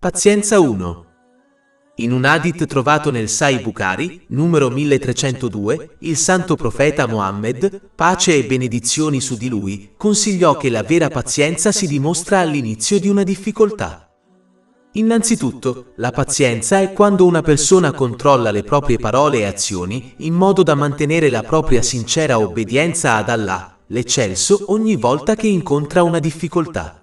Pazienza 1. In un hadith trovato nel Sahih Bukhari, numero 1302, il santo profeta Mohammed, pace e benedizioni su di lui, consigliò che la vera pazienza si dimostra all'inizio di una difficoltà. Innanzitutto, la pazienza è quando una persona controlla le proprie parole e azioni in modo da mantenere la propria sincera obbedienza ad Allah, l'Eccelso, ogni volta che incontra una difficoltà.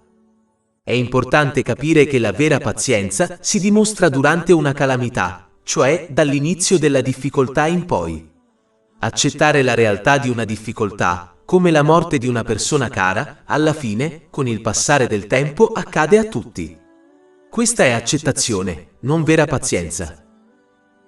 È importante capire che la vera pazienza si dimostra durante una calamità, cioè dall'inizio della difficoltà in poi. Accettare la realtà di una difficoltà, come la morte di una persona cara, alla fine, con il passare del tempo, accade a tutti. Questa è accettazione, non vera pazienza.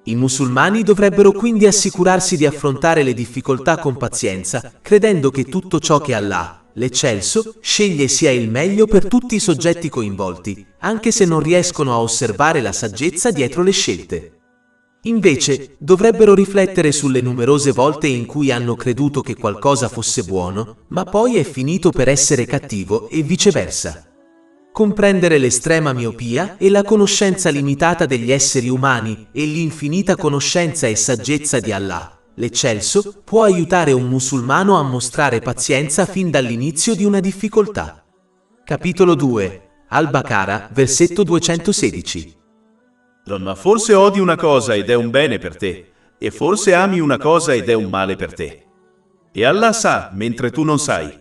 I musulmani dovrebbero quindi assicurarsi di affrontare le difficoltà con pazienza, credendo che tutto ciò che Allah, l'Eccelso, sceglie sia il meglio per tutti i soggetti coinvolti, anche se non riescono a osservare la saggezza dietro le scelte. Invece, dovrebbero riflettere sulle numerose volte in cui hanno creduto che qualcosa fosse buono, ma poi è finito per essere cattivo e viceversa. Comprendere l'estrema miopia e la conoscenza limitata degli esseri umani e l'infinita conoscenza e saggezza di Allah, l'Eccelso, può aiutare un musulmano a mostrare pazienza fin dall'inizio di una difficoltà. Capitolo 2. Al-Baqarah, versetto 216. Ma forse odi una cosa ed è un bene per te, e forse ami una cosa ed è un male per te. E Allah sa, mentre tu non sai.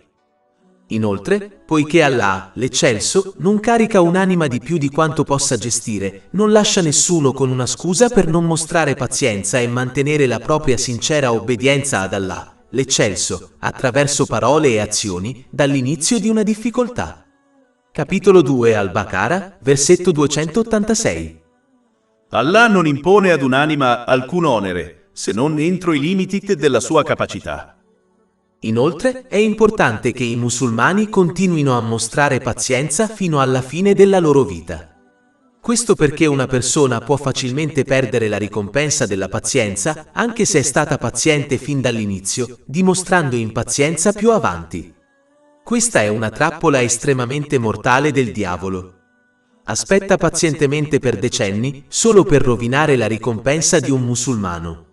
Inoltre, poiché Allah, l'Eccelso, non carica un'anima di più di quanto possa gestire, non lascia nessuno con una scusa per non mostrare pazienza e mantenere la propria sincera obbedienza ad Allah, l'Eccelso, attraverso parole e azioni, dall'inizio di una difficoltà. Capitolo 2 Al-Baqarah, versetto 286. Allah non impone ad un'anima alcun onere, se non entro i limiti della sua capacità. Inoltre, è importante che i musulmani continuino a mostrare pazienza fino alla fine della loro vita. Questo perché una persona può facilmente perdere la ricompensa della pazienza, anche se è stata paziente fin dall'inizio, dimostrando impazienza più avanti. Questa è una trappola estremamente mortale del diavolo. Aspetta pazientemente per decenni, solo per rovinare la ricompensa di un musulmano.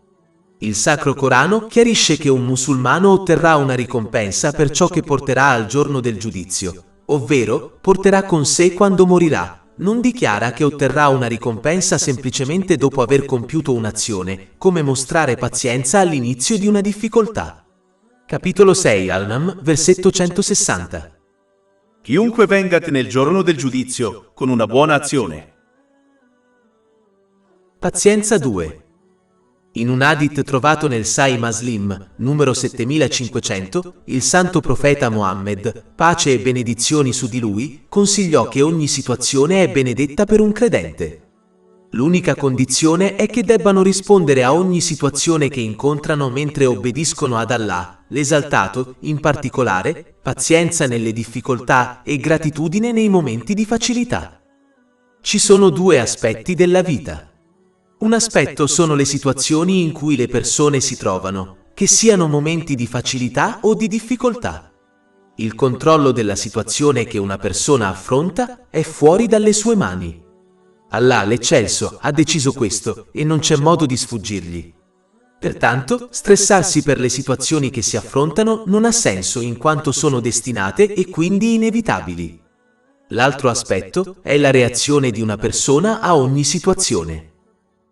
Il Sacro Corano chiarisce che un musulmano otterrà una ricompensa per ciò che porterà al giorno del giudizio, ovvero porterà con sé quando morirà. Non dichiara che otterrà una ricompensa semplicemente dopo aver compiuto un'azione, come mostrare pazienza all'inizio di una difficoltà. Capitolo 6 Al-Nam, versetto 160. Chiunque venga nel giorno del giudizio con una buona azione. Pazienza 2. In un hadith trovato nel Sahih Muslim, numero 7500, il santo profeta Mohammed, pace e benedizioni su di lui, consigliò che ogni situazione è benedetta per un credente. L'unica condizione è che debbano rispondere a ogni situazione che incontrano mentre obbediscono ad Allah, l'esaltato, in particolare, pazienza nelle difficoltà e gratitudine nei momenti di facilità. Ci sono due aspetti della vita. Un aspetto sono le situazioni in cui le persone si trovano, che siano momenti di facilità o di difficoltà. Il controllo della situazione che una persona affronta è fuori dalle sue mani. Allah, l'Eccelso, ha deciso questo e non c'è modo di sfuggirgli. Pertanto, stressarsi per le situazioni che si affrontano non ha senso in quanto sono destinate e quindi inevitabili. L'altro aspetto è la reazione di una persona a ogni situazione.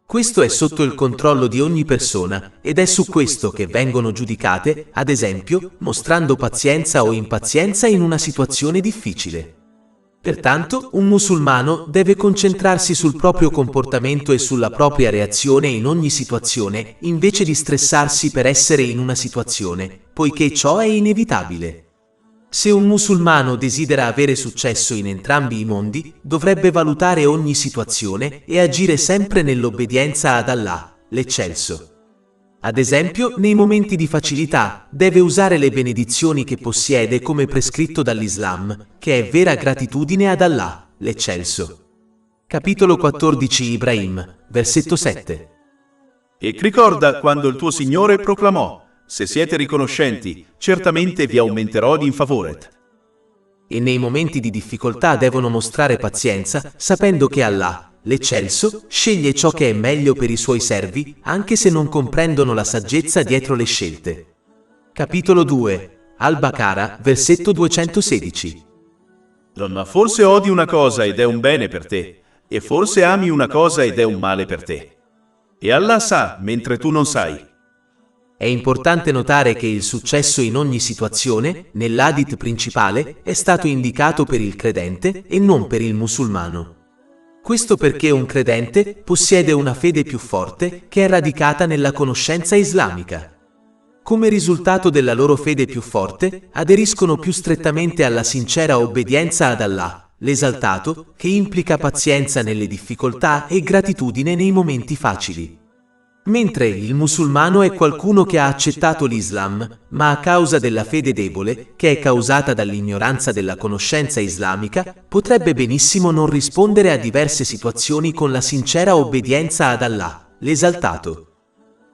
Questo è sotto il controllo di ogni persona ed è su questo che vengono giudicate, ad esempio, mostrando pazienza o impazienza in una situazione difficile. Pertanto, un musulmano deve concentrarsi sul proprio comportamento e sulla propria reazione in ogni situazione, invece di stressarsi per essere in una situazione, poiché ciò è inevitabile. Se un musulmano desidera avere successo in entrambi i mondi, dovrebbe valutare ogni situazione e agire sempre nell'obbedienza ad Allah, l'Eccelso. Ad esempio, nei momenti di facilità, deve usare le benedizioni che possiede come prescritto dall'Islam, che è vera gratitudine ad Allah, l'Eccelso. Capitolo 14 Ibrahim, versetto 7. E ricorda quando il tuo Signore proclamò: se siete riconoscenti, certamente vi aumenterò in favore. e nei momenti di difficoltà devono mostrare pazienza, sapendo che Allah, l'Eccelso, sceglie ciò che è meglio per i suoi servi, anche se non comprendono la saggezza dietro le scelte. Capitolo 2. Al-Baqara, versetto 216. Ma forse odi una cosa ed è un bene per te, e forse ami una cosa ed è un male per te. E Allah sa, mentre tu non sai. È importante notare che il successo in ogni situazione, nell'hadith principale, è stato indicato per il credente e non per il musulmano. Questo perché un credente possiede una fede più forte che è radicata nella conoscenza islamica. Come risultato della loro fede più forte, aderiscono più strettamente alla sincera obbedienza ad Allah, l'esaltato, che implica pazienza nelle difficoltà e gratitudine nei momenti facili. Mentre il musulmano è qualcuno che ha accettato l'Islam, ma a causa della fede debole, che è causata dall'ignoranza della conoscenza islamica, potrebbe benissimo non rispondere a diverse situazioni con la sincera obbedienza ad Allah, l'esaltato.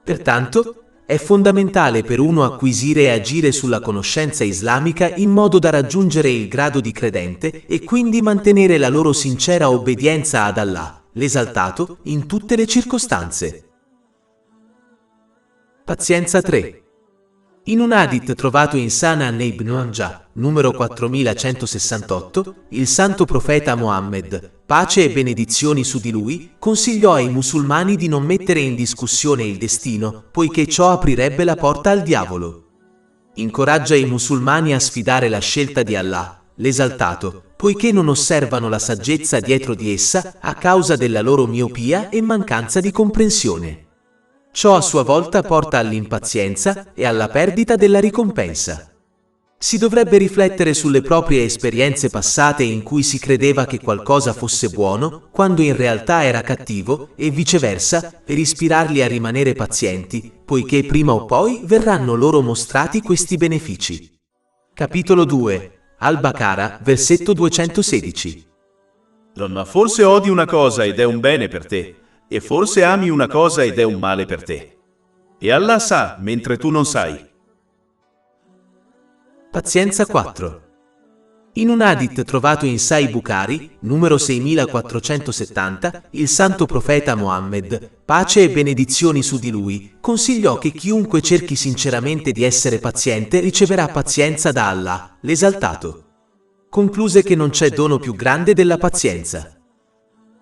Pertanto, è fondamentale per uno acquisire e agire sulla conoscenza islamica in modo da raggiungere il grado di credente e quindi mantenere la loro sincera obbedienza ad Allah, l'esaltato, in tutte le circostanze. Pazienza 3. In un hadith trovato in Sanan ibn Majah, numero 4168, il santo profeta Mohammed, pace e benedizioni su di lui, consigliò ai musulmani di non mettere in discussione il destino, poiché ciò aprirebbe la porta al diavolo. Incoraggia i musulmani a sfidare la scelta di Allah, l'esaltato, poiché non osservano la saggezza dietro di essa a causa della loro miopia e mancanza di comprensione. Ciò a sua volta porta all'impazienza e alla perdita della ricompensa. Si dovrebbe riflettere sulle proprie esperienze passate in cui si credeva che qualcosa fosse buono, quando in realtà era cattivo, e viceversa, per ispirarli a rimanere pazienti, poiché prima o poi verranno loro mostrati questi benefici. Capitolo 2. Al-Baqara, versetto 216. Ma forse odi una cosa ed è un bene per te, e forse ami una cosa ed è un male per te. E Allah sa, mentre tu non sai. Pazienza 4. In un hadith trovato in Sahih Bukhari, numero 6470, il santo profeta Mohammed, pace e benedizioni su di lui, consigliò che chiunque cerchi sinceramente di essere paziente riceverà pazienza da Allah, l'esaltato. Concluse che non c'è dono più grande della pazienza.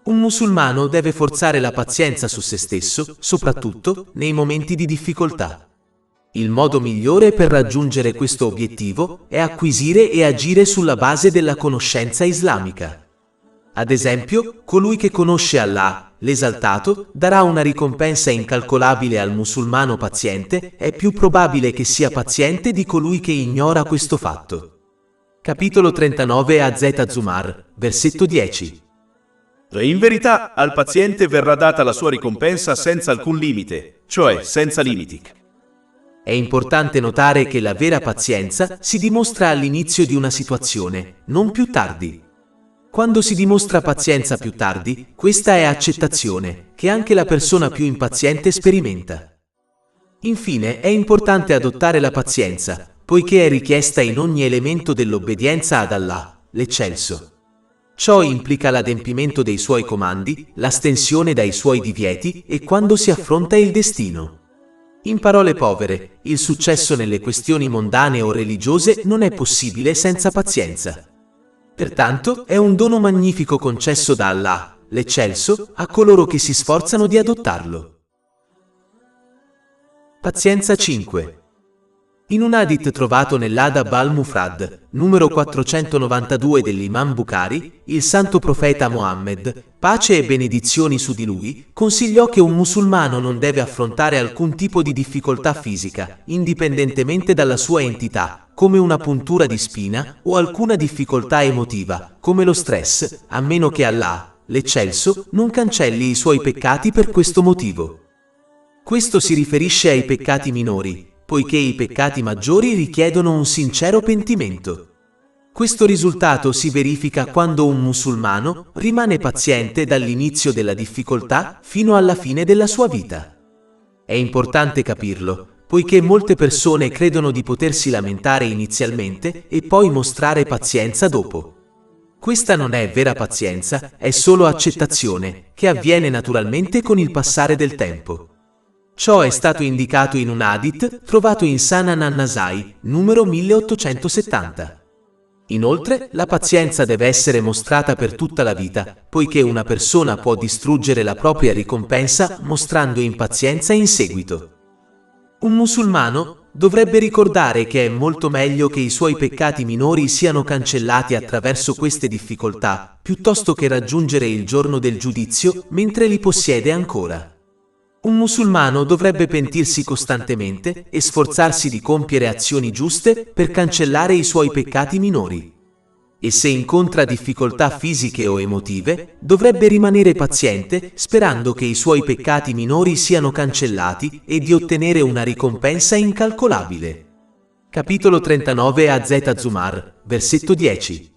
Un musulmano deve forzare la pazienza su se stesso, soprattutto nei momenti di difficoltà. Il modo migliore per raggiungere questo obiettivo è acquisire e agire sulla base della conoscenza islamica. Ad esempio, colui che conosce Allah, l'esaltato, darà una ricompensa incalcolabile al musulmano paziente, è più probabile che sia paziente di colui che ignora questo fatto. Capitolo 39 Az-Zumar, versetto 10. In verità, al paziente verrà data la sua ricompensa senza alcun limite, cioè senza limiti. È importante notare che la vera pazienza si dimostra all'inizio di una situazione, non più tardi. Quando si dimostra pazienza più tardi, questa è accettazione, che anche la persona più impaziente sperimenta. Infine, è importante adottare la pazienza, poiché è richiesta in ogni elemento dell'obbedienza ad Allah, l'Eccelso. Ciò implica l'adempimento dei suoi comandi, l'astensione dai suoi divieti e quando si affronta il destino. In parole povere, il successo nelle questioni mondane o religiose non è possibile senza pazienza. Pertanto, è un dono magnifico concesso da Allah, l'Eccelso, a coloro che si sforzano di adottarlo. Pazienza 5. In un hadith trovato nell'Adab al-Mufrad, numero 492 dell'Imam Bukhari, il santo profeta Mohammed, pace e benedizioni su di lui, consigliò che un musulmano non deve affrontare alcun tipo di difficoltà fisica, indipendentemente dalla sua entità, come una puntura di spina o alcuna difficoltà emotiva, come lo stress, a meno che Allah, l'Eccelso, non cancelli i suoi peccati per questo motivo. Questo si riferisce ai peccati minori, poiché i peccati maggiori richiedono un sincero pentimento. Questo risultato si verifica quando un musulmano rimane paziente dall'inizio della difficoltà fino alla fine della sua vita. È importante capirlo, poiché molte persone credono di potersi lamentare inizialmente e poi mostrare pazienza dopo. Questa non è vera pazienza, è solo accettazione, che avviene naturalmente con il passare del tempo. Ciò è stato indicato in un hadith trovato in Sunan an-Nasai, numero 1870. Inoltre, la pazienza deve essere mostrata per tutta la vita, poiché una persona può distruggere la propria ricompensa mostrando impazienza in seguito. Un musulmano dovrebbe ricordare che è molto meglio che i suoi peccati minori siano cancellati attraverso queste difficoltà, piuttosto che raggiungere il giorno del giudizio mentre li possiede ancora. Un musulmano dovrebbe pentirsi costantemente e sforzarsi di compiere azioni giuste per cancellare i suoi peccati minori. E se incontra difficoltà fisiche o emotive, dovrebbe rimanere paziente sperando che i suoi peccati minori siano cancellati e di ottenere una ricompensa incalcolabile. Capitolo 39 Az-Zumar, versetto 10.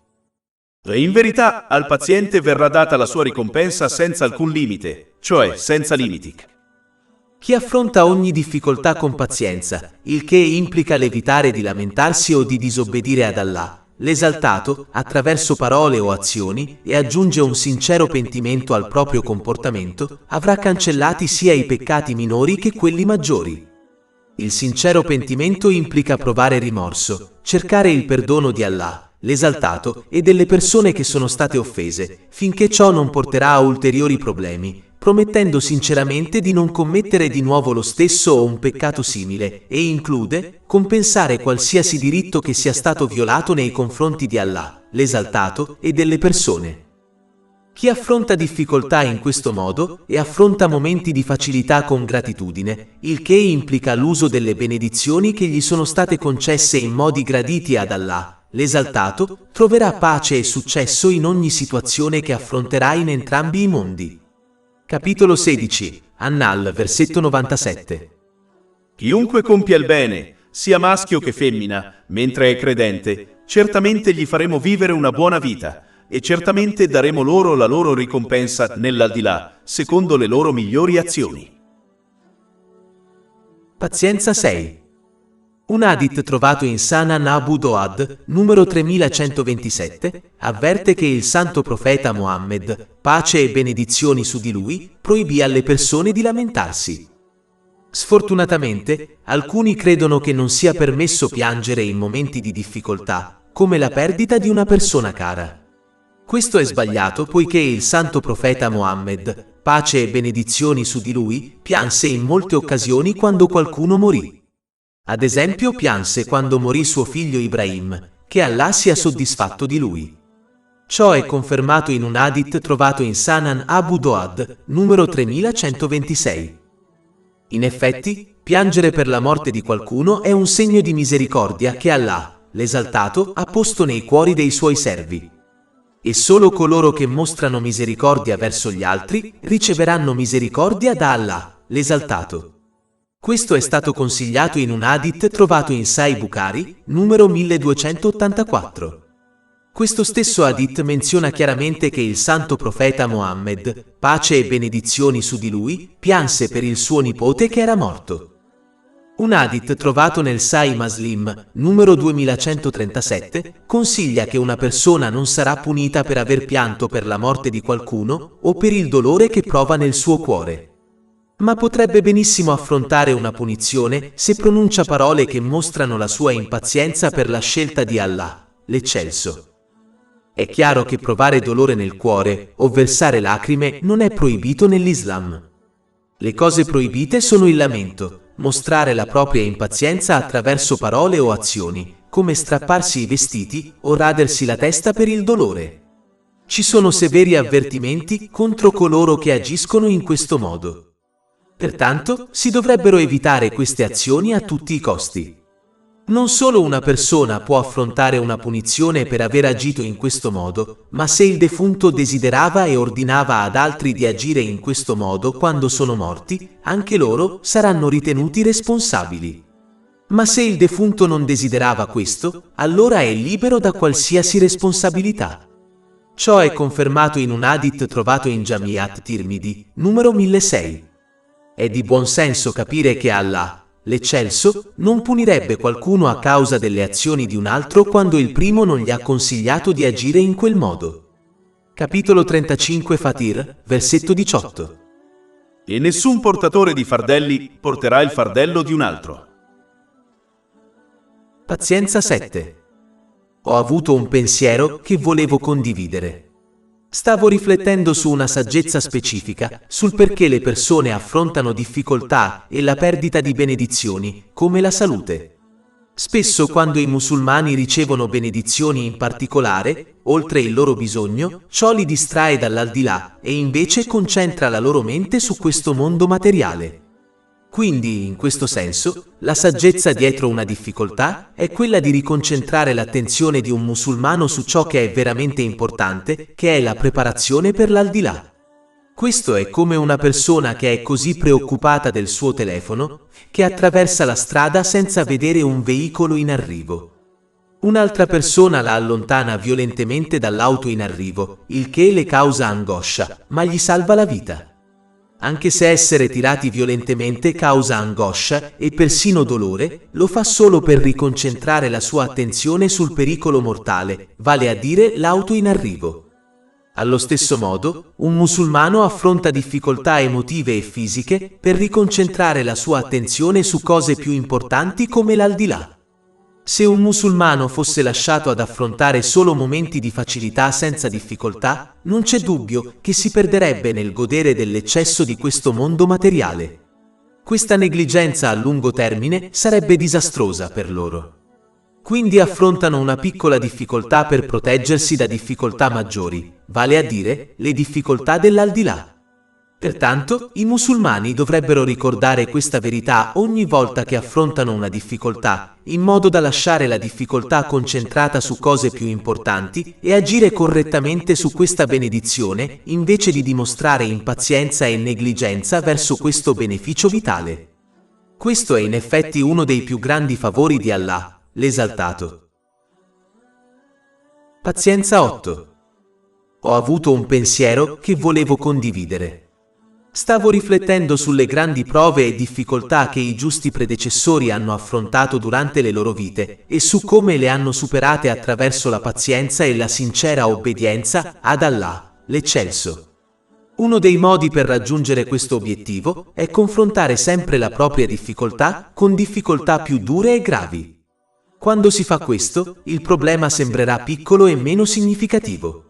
In verità, al paziente verrà data la sua ricompensa senza alcun limite, cioè senza limiti. Chi affronta ogni difficoltà con pazienza, il che implica l'evitare di lamentarsi o di disobbedire ad Allah, l'esaltato, attraverso parole o azioni, e aggiunge un sincero pentimento al proprio comportamento, avrà cancellati sia i peccati minori che quelli maggiori. Il sincero pentimento implica provare rimorso, cercare il perdono di Allah, l'esaltato, e delle persone che sono state offese, finché ciò non porterà a ulteriori problemi, promettendo sinceramente di non commettere di nuovo lo stesso o un peccato simile, e include compensare qualsiasi diritto che sia stato violato nei confronti di Allah, l'esaltato, e delle persone. Chi affronta difficoltà in questo modo e affronta momenti di facilità con gratitudine, il che implica l'uso delle benedizioni che gli sono state concesse in modi graditi ad Allah, l'esaltato, troverà pace e successo in ogni situazione che affronterà in entrambi i mondi. Capitolo 16, An-Nahl, versetto 97. Chiunque compia il bene, sia maschio che femmina, mentre è credente, certamente gli faremo vivere una buona vita, e certamente daremo loro la loro ricompensa nell'aldilà, secondo le loro migliori azioni. Pazienza 6. Un hadith trovato in Sunan Abu Dawud, numero 3127, avverte che il santo profeta Muhammad, pace e benedizioni su di lui, proibì alle persone di lamentarsi. Sfortunatamente, alcuni credono che non sia permesso piangere in momenti di difficoltà, come la perdita di una persona cara. Questo è sbagliato poiché il santo profeta Muhammad, pace e benedizioni su di lui, pianse in molte occasioni quando qualcuno morì. Ad esempio pianse quando morì suo figlio Ibrahim, che Allah sia soddisfatto di lui. Ciò è confermato in un hadith trovato in Sunan Abu Dawud, numero 3126. In effetti, piangere per la morte di qualcuno è un segno di misericordia che Allah, l'esaltato, ha posto nei cuori dei suoi servi. E solo coloro che mostrano misericordia verso gli altri riceveranno misericordia da Allah, l'esaltato. Questo è stato consigliato in un hadith trovato in Sahih Bukhari, numero 1284. Questo stesso hadith menziona chiaramente che il santo profeta Muhammad, pace e benedizioni su di lui, pianse per il suo nipote che era morto. Un hadith trovato nel Sahih Muslim, numero 2137, consiglia che una persona non sarà punita per aver pianto per la morte di qualcuno o per il dolore che prova nel suo cuore. Ma potrebbe benissimo affrontare una punizione se pronuncia parole che mostrano la sua impazienza per la scelta di Allah, l'Eccelso. È chiaro che provare dolore nel cuore o versare lacrime non è proibito nell'Islam. Le cose proibite sono il lamento, mostrare la propria impazienza attraverso parole o azioni, come strapparsi i vestiti o radersi la testa per il dolore. Ci sono severi avvertimenti contro coloro che agiscono in questo modo. Pertanto, si dovrebbero evitare queste azioni a tutti i costi. Non solo una persona può affrontare una punizione per aver agito in questo modo, ma se il defunto desiderava e ordinava ad altri di agire in questo modo quando sono morti, anche loro saranno ritenuti responsabili. Ma se il defunto non desiderava questo, allora è libero da qualsiasi responsabilità. Ciò è confermato in un hadith trovato in Jami' at-Tirmidhi, numero 1006. È di buon senso capire che Allah, l'eccelso, non punirebbe qualcuno a causa delle azioni di un altro quando il primo non gli ha consigliato di agire in quel modo. Capitolo 35 Fatir, versetto 18. E nessun portatore di fardelli porterà il fardello di un altro. Pazienza 7. Ho avuto un pensiero che volevo condividere. Stavo riflettendo su una saggezza specifica, sul perché le persone affrontano difficoltà e la perdita di benedizioni, come la salute. Spesso quando i musulmani ricevono benedizioni in particolare, oltre il loro bisogno, ciò li distrae dall'aldilà e invece concentra la loro mente su questo mondo materiale. Quindi, in questo senso, la saggezza dietro una difficoltà è quella di riconcentrare l'attenzione di un musulmano su ciò che è veramente importante, che è la preparazione per l'aldilà. Questo è come una persona che è così preoccupata del suo telefono, che attraversa la strada senza vedere un veicolo in arrivo. Un'altra persona la allontana violentemente dall'auto in arrivo, il che le causa angoscia, ma gli salva la vita. Anche se essere tirati violentemente causa angoscia e persino dolore, lo fa solo per riconcentrare la sua attenzione sul pericolo mortale, vale a dire l'auto in arrivo. Allo stesso modo, un musulmano affronta difficoltà emotive e fisiche per riconcentrare la sua attenzione su cose più importanti come l'aldilà. Se un musulmano fosse lasciato ad affrontare solo momenti di facilità senza difficoltà, non c'è dubbio che si perderebbe nel godere dell'eccesso di questo mondo materiale. Questa negligenza a lungo termine sarebbe disastrosa per loro. Quindi affrontano una piccola difficoltà per proteggersi da difficoltà maggiori, vale a dire le difficoltà dell'aldilà. Pertanto, i musulmani dovrebbero ricordare questa verità ogni volta che affrontano una difficoltà, in modo da lasciare la difficoltà concentrata su cose più importanti e agire correttamente su questa benedizione, invece di dimostrare impazienza e negligenza verso questo beneficio vitale. Questo è in effetti uno dei più grandi favori di Allah, l'Esaltato. Pazienza 8. Ho avuto un pensiero che volevo condividere. Stavo riflettendo sulle grandi prove e difficoltà che i giusti predecessori hanno affrontato durante le loro vite e su come le hanno superate attraverso la pazienza e la sincera obbedienza ad Allah, l'Eccelso. Uno dei modi per raggiungere questo obiettivo è confrontare sempre la propria difficoltà con difficoltà più dure e gravi. Quando si fa questo, il problema sembrerà piccolo e meno significativo.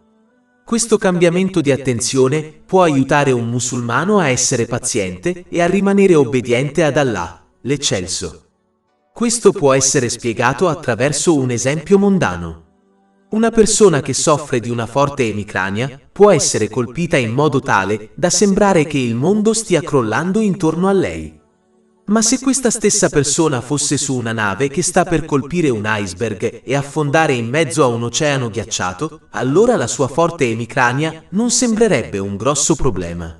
Questo cambiamento di attenzione può aiutare un musulmano a essere paziente e a rimanere obbediente ad Allah, l'Eccelso. Questo può essere spiegato attraverso un esempio mondano. Una persona che soffre di una forte emicrania può essere colpita in modo tale da sembrare che il mondo stia crollando intorno a lei. Ma se questa stessa persona fosse su una nave che sta per colpire un iceberg e affondare in mezzo a un oceano ghiacciato, allora la sua forte emicrania non sembrerebbe un grosso problema.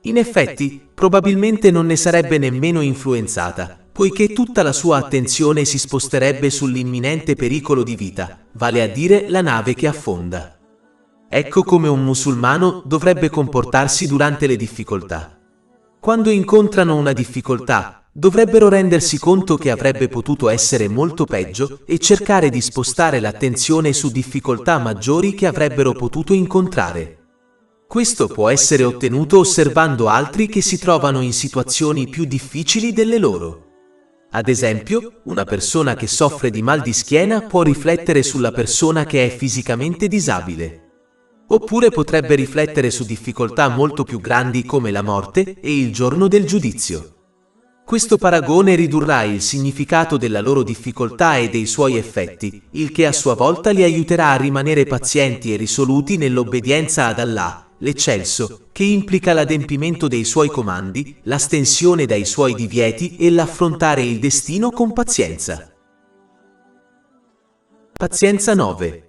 In effetti, probabilmente non ne sarebbe nemmeno influenzata, poiché tutta la sua attenzione si sposterebbe sull'imminente pericolo di vita, vale a dire la nave che affonda. Ecco come un musulmano dovrebbe comportarsi durante le difficoltà. Quando incontrano una difficoltà, dovrebbero rendersi conto che avrebbe potuto essere molto peggio e cercare di spostare l'attenzione su difficoltà maggiori che avrebbero potuto incontrare. Questo può essere ottenuto osservando altri che si trovano in situazioni più difficili delle loro. Ad esempio, una persona che soffre di mal di schiena può riflettere sulla persona che è fisicamente disabile. Oppure potrebbe riflettere su difficoltà molto più grandi come la morte e il giorno del giudizio. Questo paragone ridurrà il significato della loro difficoltà e dei suoi effetti, il che a sua volta li aiuterà a rimanere pazienti e risoluti nell'obbedienza ad Allah, l'Eccelso, che implica l'adempimento dei suoi comandi, l'astensione dai suoi divieti e l'affrontare il destino con pazienza. Pazienza 9.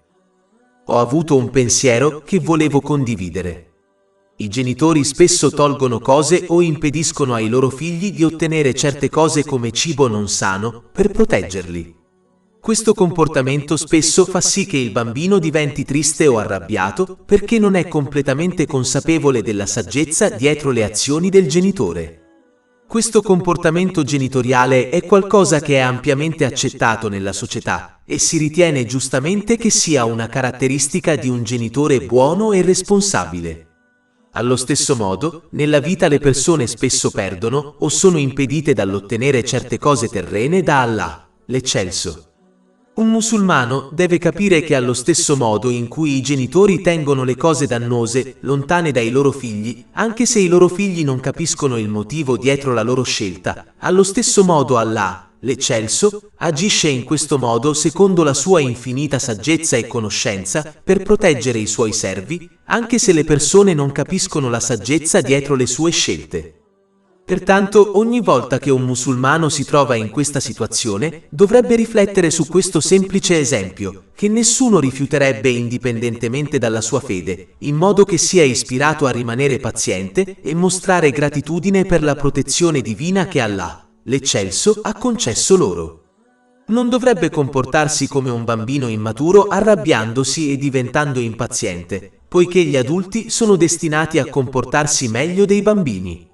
Ho avuto un pensiero che volevo condividere. I genitori spesso tolgono cose o impediscono ai loro figli di ottenere certe cose come cibo non sano per proteggerli. Questo comportamento spesso fa sì che il bambino diventi triste o arrabbiato perché non è completamente consapevole della saggezza dietro le azioni del genitore. Questo comportamento genitoriale è qualcosa che è ampiamente accettato nella società e si ritiene giustamente che sia una caratteristica di un genitore buono e responsabile. Allo stesso modo, nella vita le persone spesso perdono o sono impedite dall'ottenere certe cose terrene da Allah, l'Eccelso. Un musulmano deve capire che allo stesso modo in cui i genitori tengono le cose dannose lontane dai loro figli, anche se i loro figli non capiscono il motivo dietro la loro scelta, allo stesso modo Allah, l'Eccelso, agisce in questo modo secondo la sua infinita saggezza e conoscenza per proteggere i suoi servi, anche se le persone non capiscono la saggezza dietro le sue scelte. Pertanto, ogni volta che un musulmano si trova in questa situazione, dovrebbe riflettere su questo semplice esempio, che nessuno rifiuterebbe indipendentemente dalla sua fede, in modo che sia ispirato a rimanere paziente e mostrare gratitudine per la protezione divina che Allah, l'Eccelso, ha concesso loro. Non dovrebbe comportarsi come un bambino immaturo arrabbiandosi e diventando impaziente, poiché gli adulti sono destinati a comportarsi meglio dei bambini.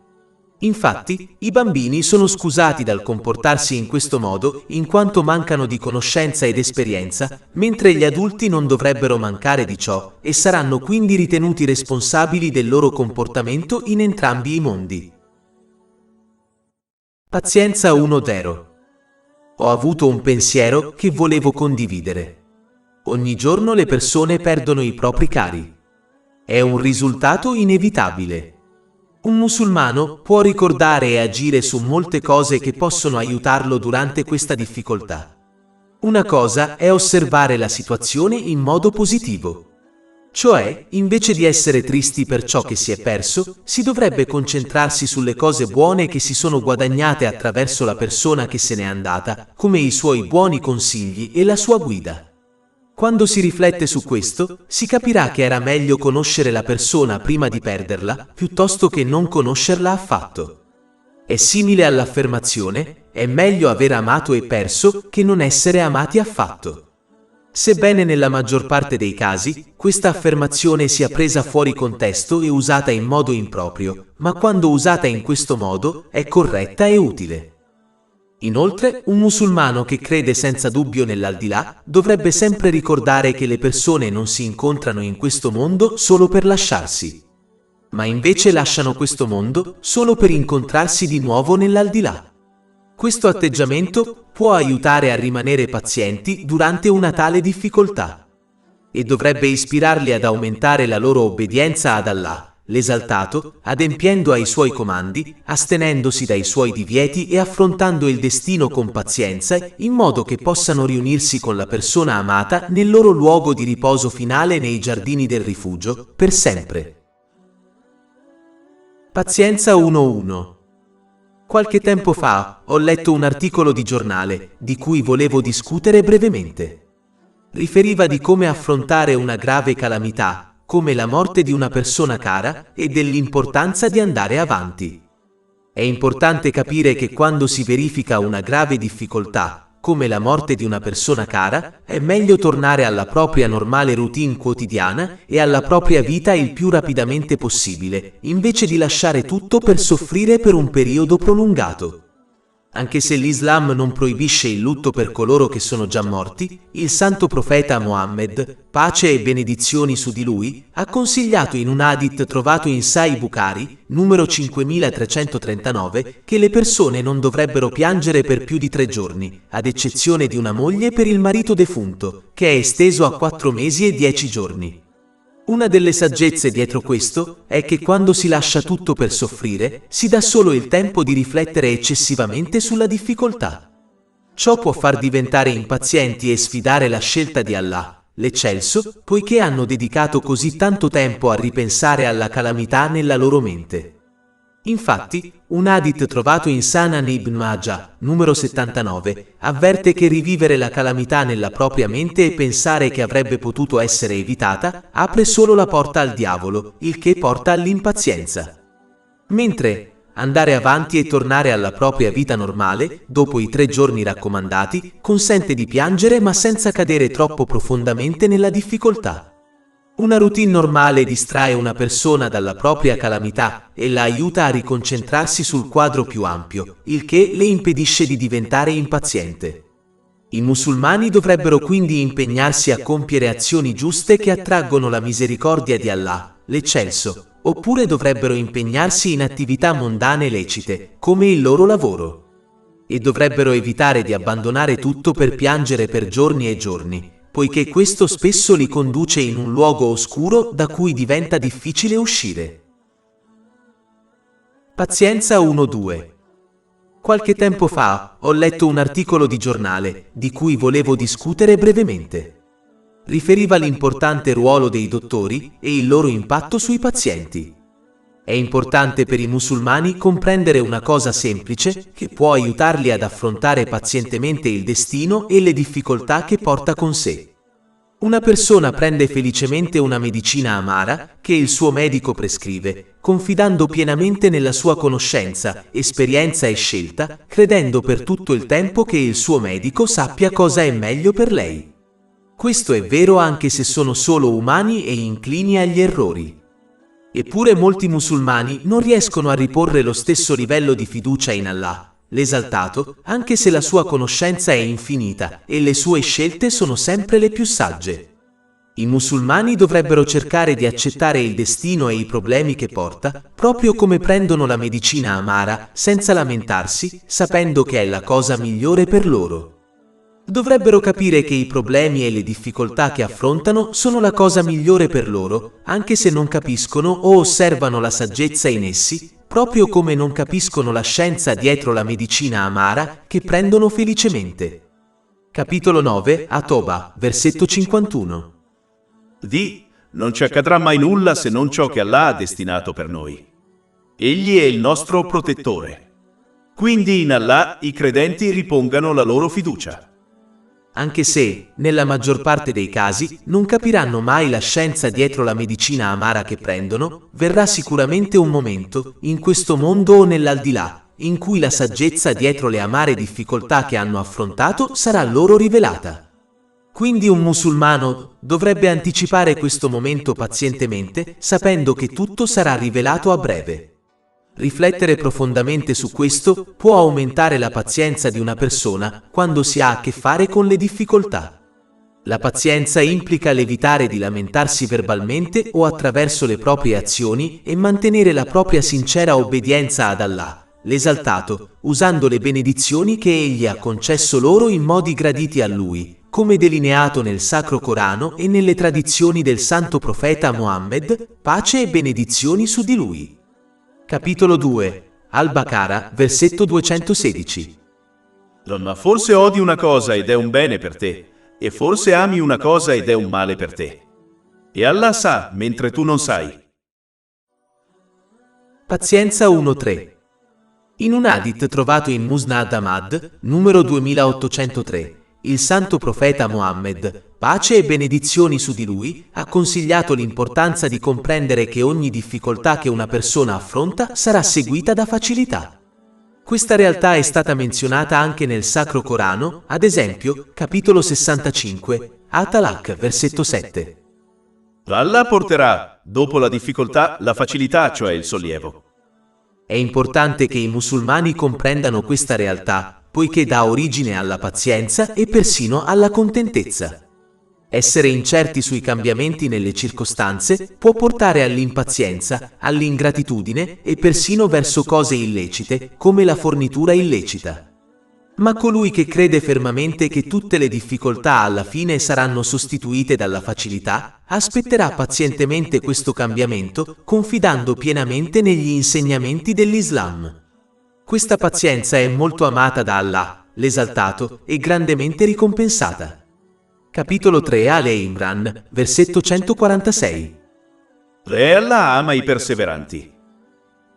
Infatti, i bambini sono scusati dal comportarsi in questo modo in quanto mancano di conoscenza ed esperienza, mentre gli adulti non dovrebbero mancare di ciò e saranno quindi ritenuti responsabili del loro comportamento in entrambi i mondi. Pazienza 1-0. Ho avuto un pensiero che volevo condividere. Ogni giorno le persone perdono i propri cari. È un risultato inevitabile. Un musulmano può ricordare e agire su molte cose che possono aiutarlo durante questa difficoltà. Una cosa è osservare la situazione in modo positivo. Cioè, invece di essere tristi per ciò che si è perso, si dovrebbe concentrarsi sulle cose buone che si sono guadagnate attraverso la persona che se n'è andata, come i suoi buoni consigli e la sua guida. Quando si riflette su questo, si capirà che era meglio conoscere la persona prima di perderla, piuttosto che non conoscerla affatto. È simile all'affermazione, è meglio aver amato e perso che non essere amati affatto. Sebbene nella maggior parte dei casi, questa affermazione sia presa fuori contesto e usata in modo improprio, ma quando usata in questo modo, è corretta e utile. Inoltre, un musulmano che crede senza dubbio nell'aldilà dovrebbe sempre ricordare che le persone non si incontrano in questo mondo solo per lasciarsi, ma invece lasciano questo mondo solo per incontrarsi di nuovo nell'aldilà. Questo atteggiamento può aiutare a rimanere pazienti durante una tale difficoltà e dovrebbe ispirarli ad aumentare la loro obbedienza ad Allah, l'Esaltato, adempiendo ai suoi comandi, astenendosi dai suoi divieti e affrontando il destino con pazienza, in modo che possano riunirsi con la persona amata nel loro luogo di riposo finale nei giardini del rifugio, per sempre. Pazienza 1-1. Qualche tempo fa ho letto un articolo di giornale, di cui volevo discutere brevemente. Riferiva di come affrontare una grave calamità, come la morte di una persona cara, e dell'importanza di andare avanti. È importante capire che quando si verifica una grave difficoltà, come la morte di una persona cara, è meglio tornare alla propria normale routine quotidiana e alla propria vita il più rapidamente possibile, invece di lasciare tutto per soffrire per un periodo prolungato. Anche se l'Islam non proibisce il lutto per coloro che sono già morti, il santo profeta Mohammed, pace e benedizioni su di lui, ha consigliato in un hadith trovato in Sahih Bukhari, numero 5339, che le persone non dovrebbero piangere per più di 3 giorni, ad eccezione di una moglie per il marito defunto, che è esteso a 4 mesi e 10 giorni. Una delle saggezze dietro questo è che quando si lascia tutto per soffrire, si dà solo il tempo di riflettere eccessivamente sulla difficoltà. Ciò può far diventare impazienti e sfidare la scelta di Allah, l'Eccelso, poiché hanno dedicato così tanto tempo a ripensare alla calamità nella loro mente. Infatti, un hadith trovato in Sunan Ibn Majah, numero 79, avverte che rivivere la calamità nella propria mente e pensare che avrebbe potuto essere evitata, apre solo la porta al diavolo, il che porta all'impazienza. Mentre andare avanti e tornare alla propria vita normale, dopo i 3 giorni raccomandati, consente di piangere ma senza cadere troppo profondamente nella difficoltà. Una routine normale distrae una persona dalla propria calamità e la aiuta a riconcentrarsi sul quadro più ampio, il che le impedisce di diventare impaziente. I musulmani dovrebbero quindi impegnarsi a compiere azioni giuste che attraggono la misericordia di Allah, l'eccelso, oppure dovrebbero impegnarsi in attività mondane lecite, come il loro lavoro. E dovrebbero evitare di abbandonare tutto per piangere per giorni e giorni, poiché questo spesso li conduce in un luogo oscuro da cui diventa difficile uscire. Pazienza 1-2. Qualche tempo fa ho letto un articolo di giornale di cui volevo discutere brevemente. Riferiva l'importante ruolo dei dottori e il loro impatto sui pazienti. È importante per i musulmani comprendere una cosa semplice che può aiutarli ad affrontare pazientemente il destino e le difficoltà che porta con sé. Una persona prende felicemente una medicina amara che il suo medico prescrive, confidando pienamente nella sua conoscenza, esperienza e scelta, credendo per tutto il tempo che il suo medico sappia cosa è meglio per lei. Questo è vero anche se sono solo umani e inclini agli errori. Eppure molti musulmani non riescono a riporre lo stesso livello di fiducia in Allah, l'esaltato, anche se la sua conoscenza è infinita e le sue scelte sono sempre le più sagge. I musulmani dovrebbero cercare di accettare il destino e i problemi che porta, proprio come prendono la medicina amara, senza lamentarsi, sapendo che è la cosa migliore per loro. Dovrebbero capire che i problemi e le difficoltà che affrontano sono la cosa migliore per loro, anche se non capiscono o osservano la saggezza in essi, proprio come non capiscono la scienza dietro la medicina amara che prendono felicemente. Capitolo 9, At-Toba, versetto 51. Non ci accadrà mai nulla se non ciò che Allah ha destinato per noi. Egli è il nostro protettore. Quindi in Allah i credenti ripongano la loro fiducia. Anche se, nella maggior parte dei casi, non capiranno mai la scienza dietro la medicina amara che prendono, verrà sicuramente un momento, in questo mondo o nell'aldilà, in cui la saggezza dietro le amare difficoltà che hanno affrontato sarà loro rivelata. Quindi un musulmano dovrebbe anticipare questo momento pazientemente, sapendo che tutto sarà rivelato a breve. Riflettere profondamente su questo può aumentare la pazienza di una persona quando si ha a che fare con le difficoltà. La pazienza implica l'evitare di lamentarsi verbalmente o attraverso le proprie azioni e mantenere la propria sincera obbedienza ad Allah, l'esaltato, usando le benedizioni che Egli ha concesso loro in modi graditi a Lui, come delineato nel Sacro Corano e nelle tradizioni del Santo Profeta Muhammad, pace e benedizioni su di lui. Capitolo 2, Al-Baqara, versetto 216. Ma forse odi una cosa ed è un bene per te, e forse ami una cosa ed è un male per te. E Allah sa, mentre tu non sai. Pazienza 1-3. In un hadith trovato in Musnad Ahmad, numero 2803, il santo profeta Muhammad, pace e benedizioni su di lui, ha consigliato l'importanza di comprendere che ogni difficoltà che una persona affronta sarà seguita da facilità. Questa realtà è stata menzionata anche nel Sacro Corano, ad esempio, capitolo 65, At-Talaq, versetto 7. Allah porterà, dopo la difficoltà, la facilità, cioè il sollievo. È importante che i musulmani comprendano questa realtà, poiché dà origine alla pazienza e persino alla contentezza. Essere incerti sui cambiamenti nelle circostanze può portare all'impazienza, all'ingratitudine e persino verso cose illecite, come la fornitura illecita. Ma colui che crede fermamente che tutte le difficoltà alla fine saranno sostituite dalla facilità, aspetterà pazientemente questo cambiamento, confidando pienamente negli insegnamenti dell'Islam. Questa pazienza è molto amata da Allah, l'esaltato, e grandemente ricompensata. Capitolo 3 Ale Imran, versetto 146. E Allah ama i perseveranti.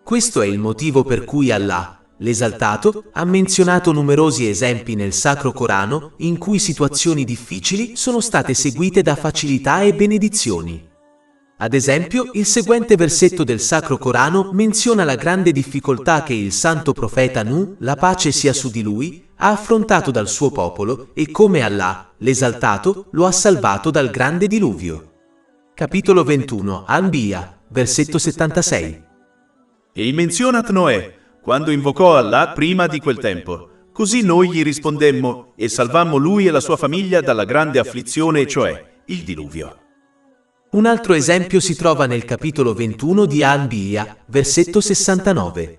Questo è il motivo per cui Allah, l'esaltato, ha menzionato numerosi esempi nel Sacro Corano in cui situazioni difficili sono state seguite da facilità e benedizioni. Ad esempio, il seguente versetto del Sacro Corano menziona la grande difficoltà che il santo profeta Nuh, la pace sia su di lui, ha affrontato dal suo popolo e come Allah, l'esaltato, lo ha salvato dal grande diluvio. Capitolo 21, Anbiya, versetto 76. E menzionat Noè, quando invocò Allah prima di quel tempo. Così noi gli rispondemmo e salvammo lui e la sua famiglia dalla grande afflizione, cioè il diluvio. Un altro esempio si trova nel capitolo 21 di Anbiya, versetto 69.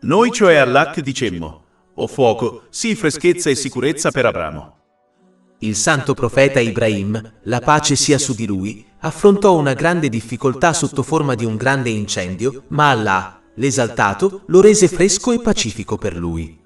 Noi cioè Allah dicemmo, o fuoco, sii freschezza e sicurezza per Abramo. Il santo profeta Ibrahim, la pace sia su di lui, affrontò una grande difficoltà sotto forma di un grande incendio, ma Allah, l'esaltato, lo rese fresco e pacifico per lui.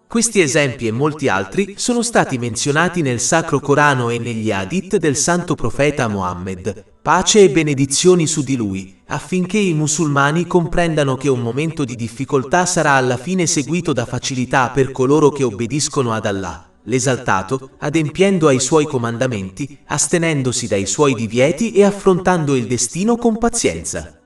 Questi esempi e molti altri sono stati menzionati nel Sacro Corano e negli Hadith del santo profeta Muhammad, pace e benedizioni su di lui, affinché i musulmani comprendano che un momento di difficoltà sarà alla fine seguito da facilità per coloro che obbediscono ad Allah, l'esaltato, adempiendo ai suoi comandamenti, astenendosi dai suoi divieti e affrontando il destino con pazienza.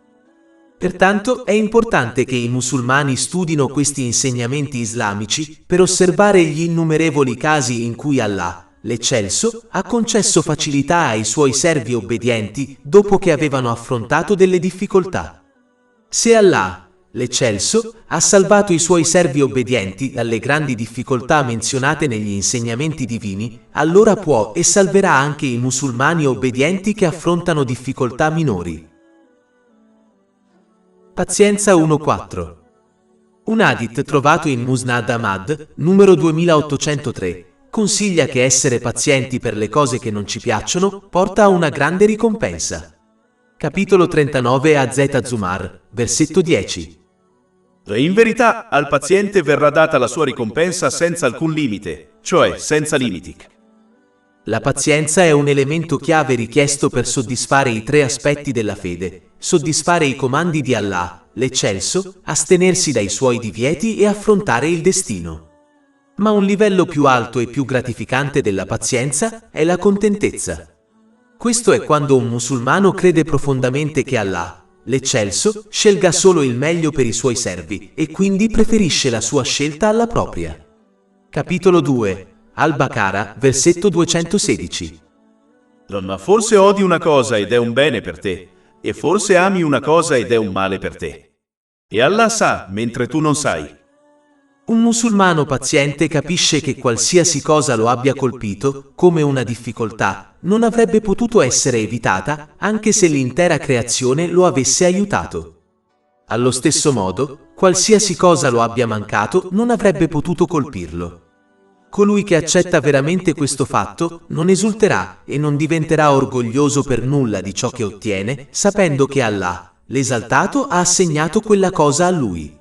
Pertanto è importante che i musulmani studino questi insegnamenti islamici per osservare gli innumerevoli casi in cui Allah, l'Eccelso, ha concesso facilità ai suoi servi obbedienti dopo che avevano affrontato delle difficoltà. Se Allah, l'Eccelso, ha salvato i suoi servi obbedienti dalle grandi difficoltà menzionate negli insegnamenti divini, allora può e salverà anche i musulmani obbedienti che affrontano difficoltà minori. Pazienza 1.4. Un hadith trovato in Musnad Ahmad, numero 2803, consiglia che essere pazienti per le cose che non ci piacciono porta a una grande ricompensa. Capitolo 39 Az Zumar, versetto 10. In verità, al paziente verrà data la sua ricompensa senza alcun limite, cioè senza limiti. La pazienza è un elemento chiave richiesto per soddisfare i tre aspetti della fede: soddisfare i comandi di Allah, l'Eccelso, astenersi dai suoi divieti e affrontare il destino. Ma un livello più alto e più gratificante della pazienza è la contentezza. Questo è quando un musulmano crede profondamente che Allah, l'Eccelso, scelga solo il meglio per i suoi servi e quindi preferisce la sua scelta alla propria. Capitolo 2 Al-Baqarah, versetto 216. Ma forse odi una cosa ed è un bene per te, e forse ami una cosa ed è un male per te. E Allah sa, mentre tu non sai. Un musulmano paziente capisce che qualsiasi cosa lo abbia colpito, come una difficoltà, non avrebbe potuto essere evitata, anche se l'intera creazione lo avesse aiutato. Allo stesso modo, qualsiasi cosa lo abbia mancato non avrebbe potuto colpirlo. Colui che accetta veramente questo fatto non esulterà e non diventerà orgoglioso per nulla di ciò che ottiene, sapendo che Allah, l'esaltato, ha assegnato quella cosa a lui.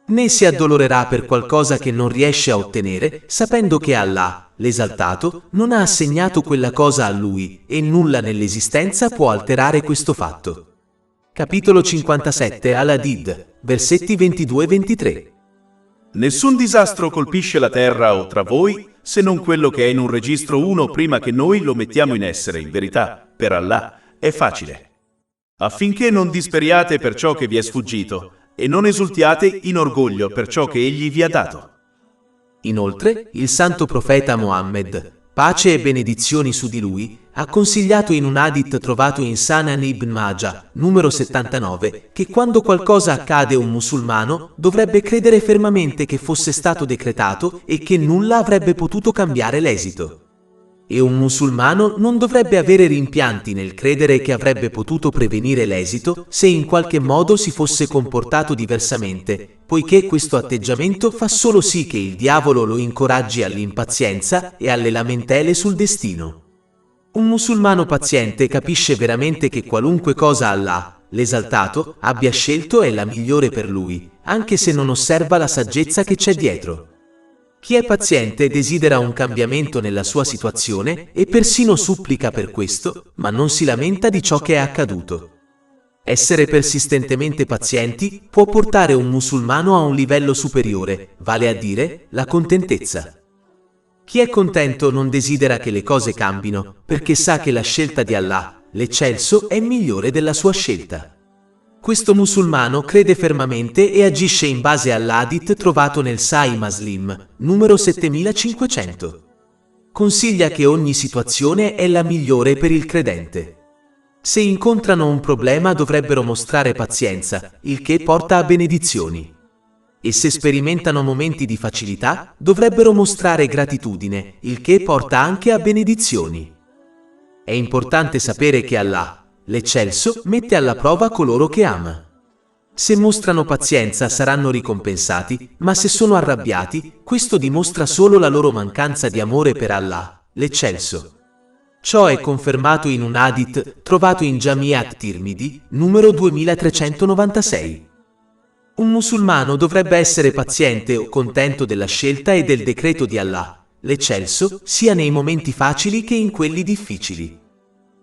Né si addolorerà per qualcosa che non riesce a ottenere, sapendo che Allah, l'esaltato, non ha assegnato quella cosa a lui e nulla nell'esistenza può alterare questo fatto. Capitolo 57 Al-Hadid, versetti 22 e 23. Nessun disastro colpisce la terra o tra voi, se non quello che è in un registro 1 prima che noi lo mettiamo in essere. In verità, per Allah, è facile. Affinché non disperiate per ciò che vi è sfuggito, e non esultiate in orgoglio per ciò che Egli vi ha dato. Inoltre, il santo profeta Muhammad, pace e benedizioni su di lui, ha consigliato in un hadith trovato in Sunan Ibn Majah, numero 79, che quando qualcosa accade a un musulmano dovrebbe credere fermamente che fosse stato decretato e che nulla avrebbe potuto cambiare l'esito. E un musulmano non dovrebbe avere rimpianti nel credere che avrebbe potuto prevenire l'esito se in qualche modo si fosse comportato diversamente, poiché questo atteggiamento fa solo sì che il diavolo lo incoraggi all'impazienza e alle lamentele sul destino. Un musulmano paziente capisce veramente che qualunque cosa Allah, l'esaltato, abbia scelto è la migliore per lui, anche se non osserva la saggezza che c'è dietro. Chi è paziente desidera un cambiamento nella sua situazione e persino supplica per questo, ma non si lamenta di ciò che è accaduto. Essere persistentemente pazienti può portare un musulmano a un livello superiore, vale a dire la contentezza. Chi è contento non desidera che le cose cambino, perché sa che la scelta di Allah, l'Eccelso, è migliore della sua scelta. Questo musulmano crede fermamente e agisce in base all'hadith trovato nel Sahih Muslim, numero 7500. Consiglia che ogni situazione è la migliore per il credente. Se incontrano un problema dovrebbero mostrare pazienza, il che porta a benedizioni. E se sperimentano momenti di facilità, dovrebbero mostrare gratitudine, il che porta anche a benedizioni. È importante sapere che Allah, l'Eccelso, mette alla prova coloro che ama. Se mostrano pazienza saranno ricompensati, ma se sono arrabbiati, questo dimostra solo la loro mancanza di amore per Allah, l'Eccelso. Ciò è confermato in un hadith trovato in Jami' at-Tirmidhi, numero 2396. Un musulmano dovrebbe essere paziente o contento della scelta e del decreto di Allah, l'Eccelso, sia nei momenti facili che in quelli difficili.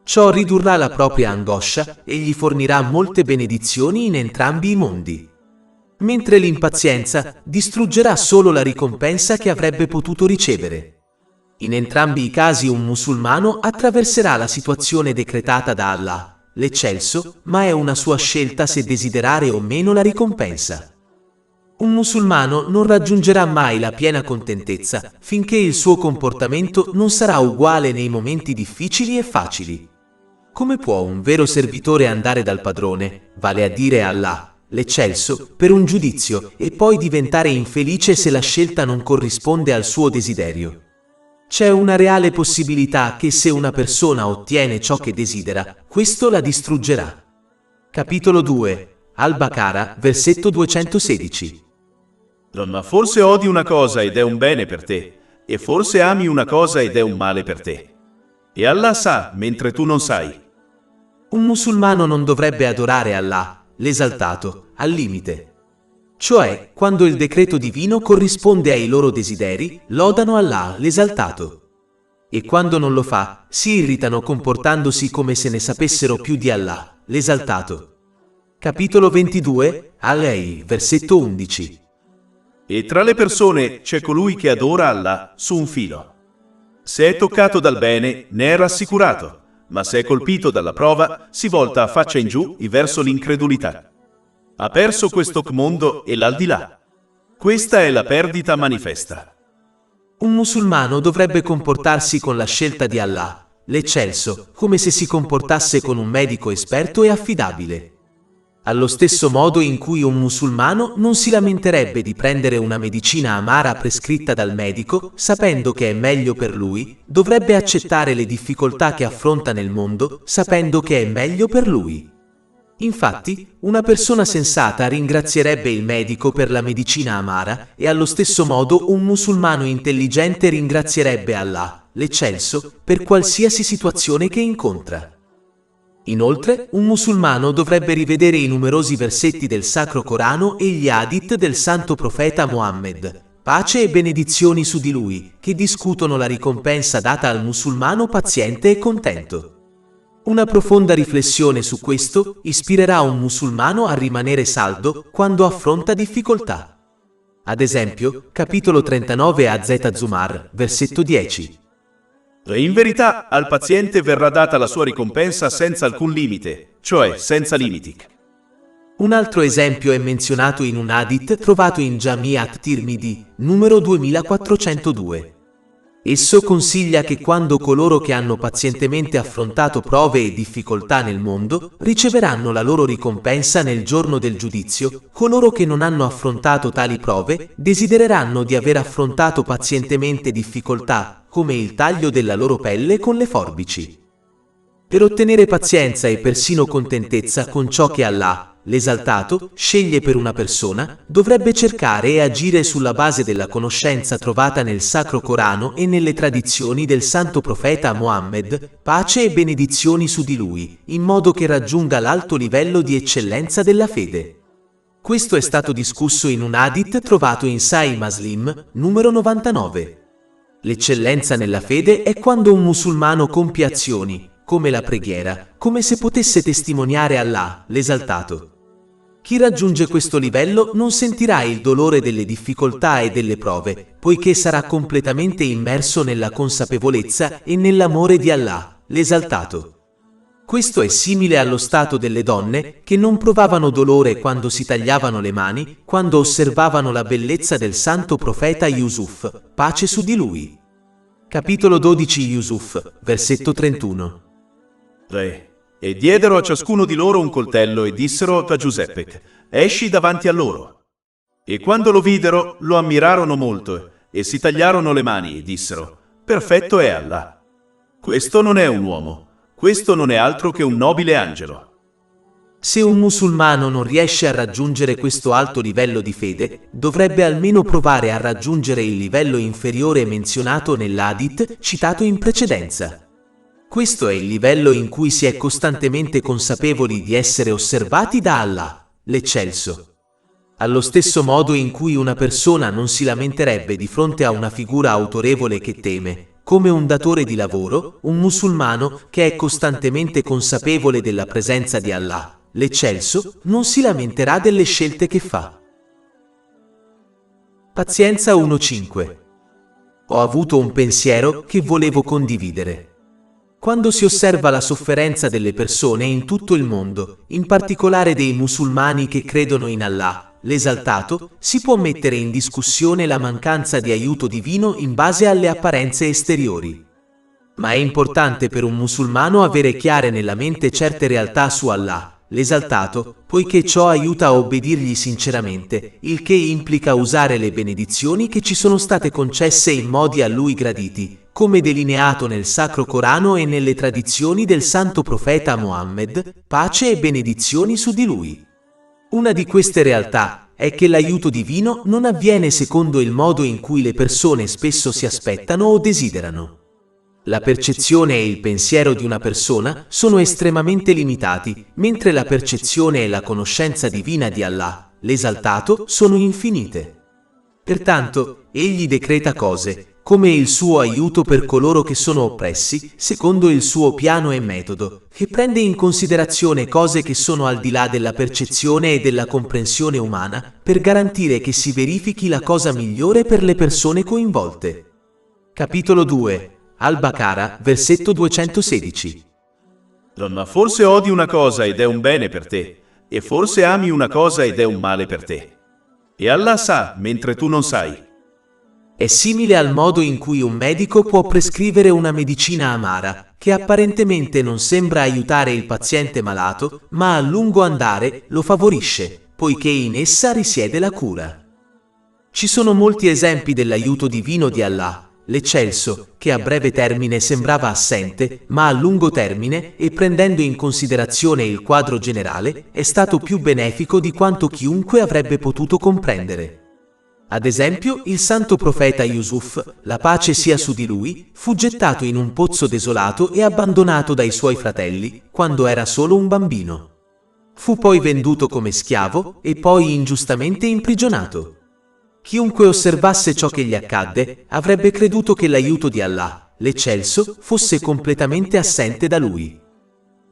Ciò ridurrà la propria angoscia e gli fornirà molte benedizioni in entrambi i mondi. Mentre l'impazienza distruggerà solo la ricompensa che avrebbe potuto ricevere. In entrambi i casi un musulmano attraverserà la situazione decretata da Allah, l'Eccelso, ma è una sua scelta se desiderare o meno la ricompensa. Un musulmano non raggiungerà mai la piena contentezza finché il suo comportamento non sarà uguale nei momenti difficili e facili. Come può un vero servitore andare dal padrone, vale a dire Allah, l'Eccelso, per un giudizio e poi diventare infelice se la scelta non corrisponde al suo desiderio? C'è una reale possibilità che se una persona ottiene ciò che desidera, questo la distruggerà. Capitolo 2, Al-Baqara, versetto 216. Ma forse odi una cosa ed è un bene per te, e forse ami una cosa ed è un male per te. E Allah sa, mentre tu non sai. Un musulmano non dovrebbe adorare Allah, l'esaltato, al limite. Cioè, quando il decreto divino corrisponde ai loro desideri, lodano Allah, l'esaltato. E quando non lo fa, si irritano comportandosi come se ne sapessero più di Allah, l'esaltato. Capitolo 22, Al-Lei, versetto 11. E tra le persone c'è colui che adora Allah su un filo. Se è toccato dal bene, ne è rassicurato, ma se è colpito dalla prova, si volta a faccia in giù verso l'incredulità. Ha perso questo mondo e l'aldilà. Questa è la perdita manifesta. Un musulmano dovrebbe comportarsi con la scelta di Allah, l'Eccelso, come se si comportasse con un medico esperto e affidabile. Allo stesso modo in cui un musulmano non si lamenterebbe di prendere una medicina amara prescritta dal medico, sapendo che è meglio per lui, dovrebbe accettare le difficoltà che affronta nel mondo, sapendo che è meglio per lui. Infatti, una persona sensata ringrazierebbe il medico per la medicina amara e allo stesso modo un musulmano intelligente ringrazierebbe Allah, l'Eccelso, per qualsiasi situazione che incontra. Inoltre, un musulmano dovrebbe rivedere i numerosi versetti del Sacro Corano e gli hadith del Santo Profeta Muhammad, pace e benedizioni su di lui, che discutono la ricompensa data al musulmano paziente e contento. Una profonda riflessione su questo ispirerà un musulmano a rimanere saldo quando affronta difficoltà. Ad esempio, capitolo 39 Az-Zumar, versetto 10. In verità, al paziente verrà data la sua ricompensa senza alcun limite, cioè senza limiti. Un altro esempio è menzionato in un hadith trovato in Jami' at-Tirmidhi, numero 2402. Esso consiglia che quando coloro che hanno pazientemente affrontato prove e difficoltà nel mondo riceveranno la loro ricompensa nel giorno del giudizio, coloro che non hanno affrontato tali prove desidereranno di aver affrontato pazientemente difficoltà, come il taglio della loro pelle con le forbici. Per ottenere pazienza e persino contentezza con ciò che Allah, l'esaltato, sceglie per una persona, dovrebbe cercare e agire sulla base della conoscenza trovata nel Sacro Corano e nelle tradizioni del Santo Profeta Muhammad, pace e benedizioni su di lui, in modo che raggiunga l'alto livello di eccellenza della fede. Questo è stato discusso in un hadith trovato in Sahih Muslim, numero 99. L'eccellenza nella fede è quando un musulmano compie azioni, come la preghiera, come se potesse testimoniare Allah, l'esaltato. Chi raggiunge questo livello non sentirà il dolore delle difficoltà e delle prove, poiché sarà completamente immerso nella consapevolezza e nell'amore di Allah, l'esaltato. Questo è simile allo stato delle donne che non provavano dolore quando si tagliavano le mani, quando osservavano la bellezza del santo profeta Yusuf, pace su di lui. Capitolo 12 Yusuf, versetto 31. E diedero a ciascuno di loro un coltello e dissero a Giuseppe: esci davanti a loro. E quando lo videro, lo ammirarono molto e si tagliarono le mani e dissero: perfetto è Allah. Questo non è un uomo, questo non è altro che un nobile angelo. Se un musulmano non riesce a raggiungere questo alto livello di fede, dovrebbe almeno provare a raggiungere il livello inferiore menzionato nell'hadith citato in precedenza. Questo è il livello in cui si è costantemente consapevoli di essere osservati da Allah, l'Eccelso. Allo stesso modo in cui una persona non si lamenterebbe di fronte a una figura autorevole che teme, come un datore di lavoro, un musulmano che è costantemente consapevole della presenza di Allah, l'Eccelso, non si lamenterà delle scelte che fa. Pazienza 1.5. Ho avuto un pensiero che volevo condividere. Quando si osserva la sofferenza delle persone in tutto il mondo, in particolare dei musulmani che credono in Allah, l'esaltato, si può mettere in discussione la mancanza di aiuto divino in base alle apparenze esteriori. Ma è importante per un musulmano avere chiare nella mente certe realtà su Allah, l'esaltato, poiché ciò aiuta a obbedirgli sinceramente, il che implica usare le benedizioni che ci sono state concesse in modi a lui graditi, come delineato nel Sacro Corano e nelle tradizioni del Santo Profeta Muhammad, pace e benedizioni su di lui. Una di queste realtà è che l'aiuto divino non avviene secondo il modo in cui le persone spesso si aspettano o desiderano. La percezione e il pensiero di una persona sono estremamente limitati, mentre la percezione e la conoscenza divina di Allah, l'esaltato, sono infinite. Pertanto, egli decreta cose, come il suo aiuto per coloro che sono oppressi, secondo il suo piano e metodo, che prende in considerazione cose che sono al di là della percezione e della comprensione umana, per garantire che si verifichi la cosa migliore per le persone coinvolte. Capitolo 2. Al-Baqara, versetto 216. Ma forse odi una cosa ed è un bene per te, e forse ami una cosa ed è un male per te. E Allah sa, mentre tu non sai. È simile al modo in cui un medico può prescrivere una medicina amara, che apparentemente non sembra aiutare il paziente malato, ma a lungo andare lo favorisce, poiché in essa risiede la cura. Ci sono molti esempi dell'aiuto divino di Allah, l'Eccelso, che a breve termine sembrava assente, ma a lungo termine, e prendendo in considerazione il quadro generale, è stato più benefico di quanto chiunque avrebbe potuto comprendere. Ad esempio, il santo profeta Yusuf, la pace sia su di lui, fu gettato in un pozzo desolato e abbandonato dai suoi fratelli, quando era solo un bambino. Fu poi venduto come schiavo e poi ingiustamente imprigionato. Chiunque osservasse ciò che gli accadde, avrebbe creduto che l'aiuto di Allah, l'Eccelso, fosse completamente assente da lui.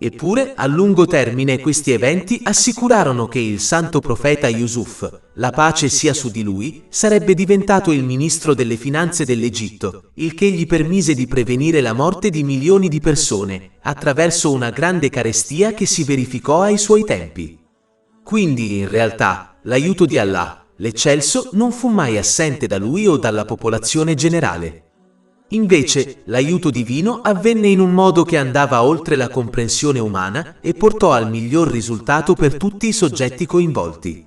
Eppure, a lungo termine questi eventi assicurarono che il santo profeta Yusuf, la pace sia su di lui, sarebbe diventato il ministro delle finanze dell'Egitto, il che gli permise di prevenire la morte di milioni di persone, attraverso una grande carestia che si verificò ai suoi tempi. Quindi, in realtà, l'aiuto di Allah, l'Eccelso, non fu mai assente da lui o dalla popolazione generale. Invece, l'aiuto divino avvenne in un modo che andava oltre la comprensione umana e portò al miglior risultato per tutti i soggetti coinvolti.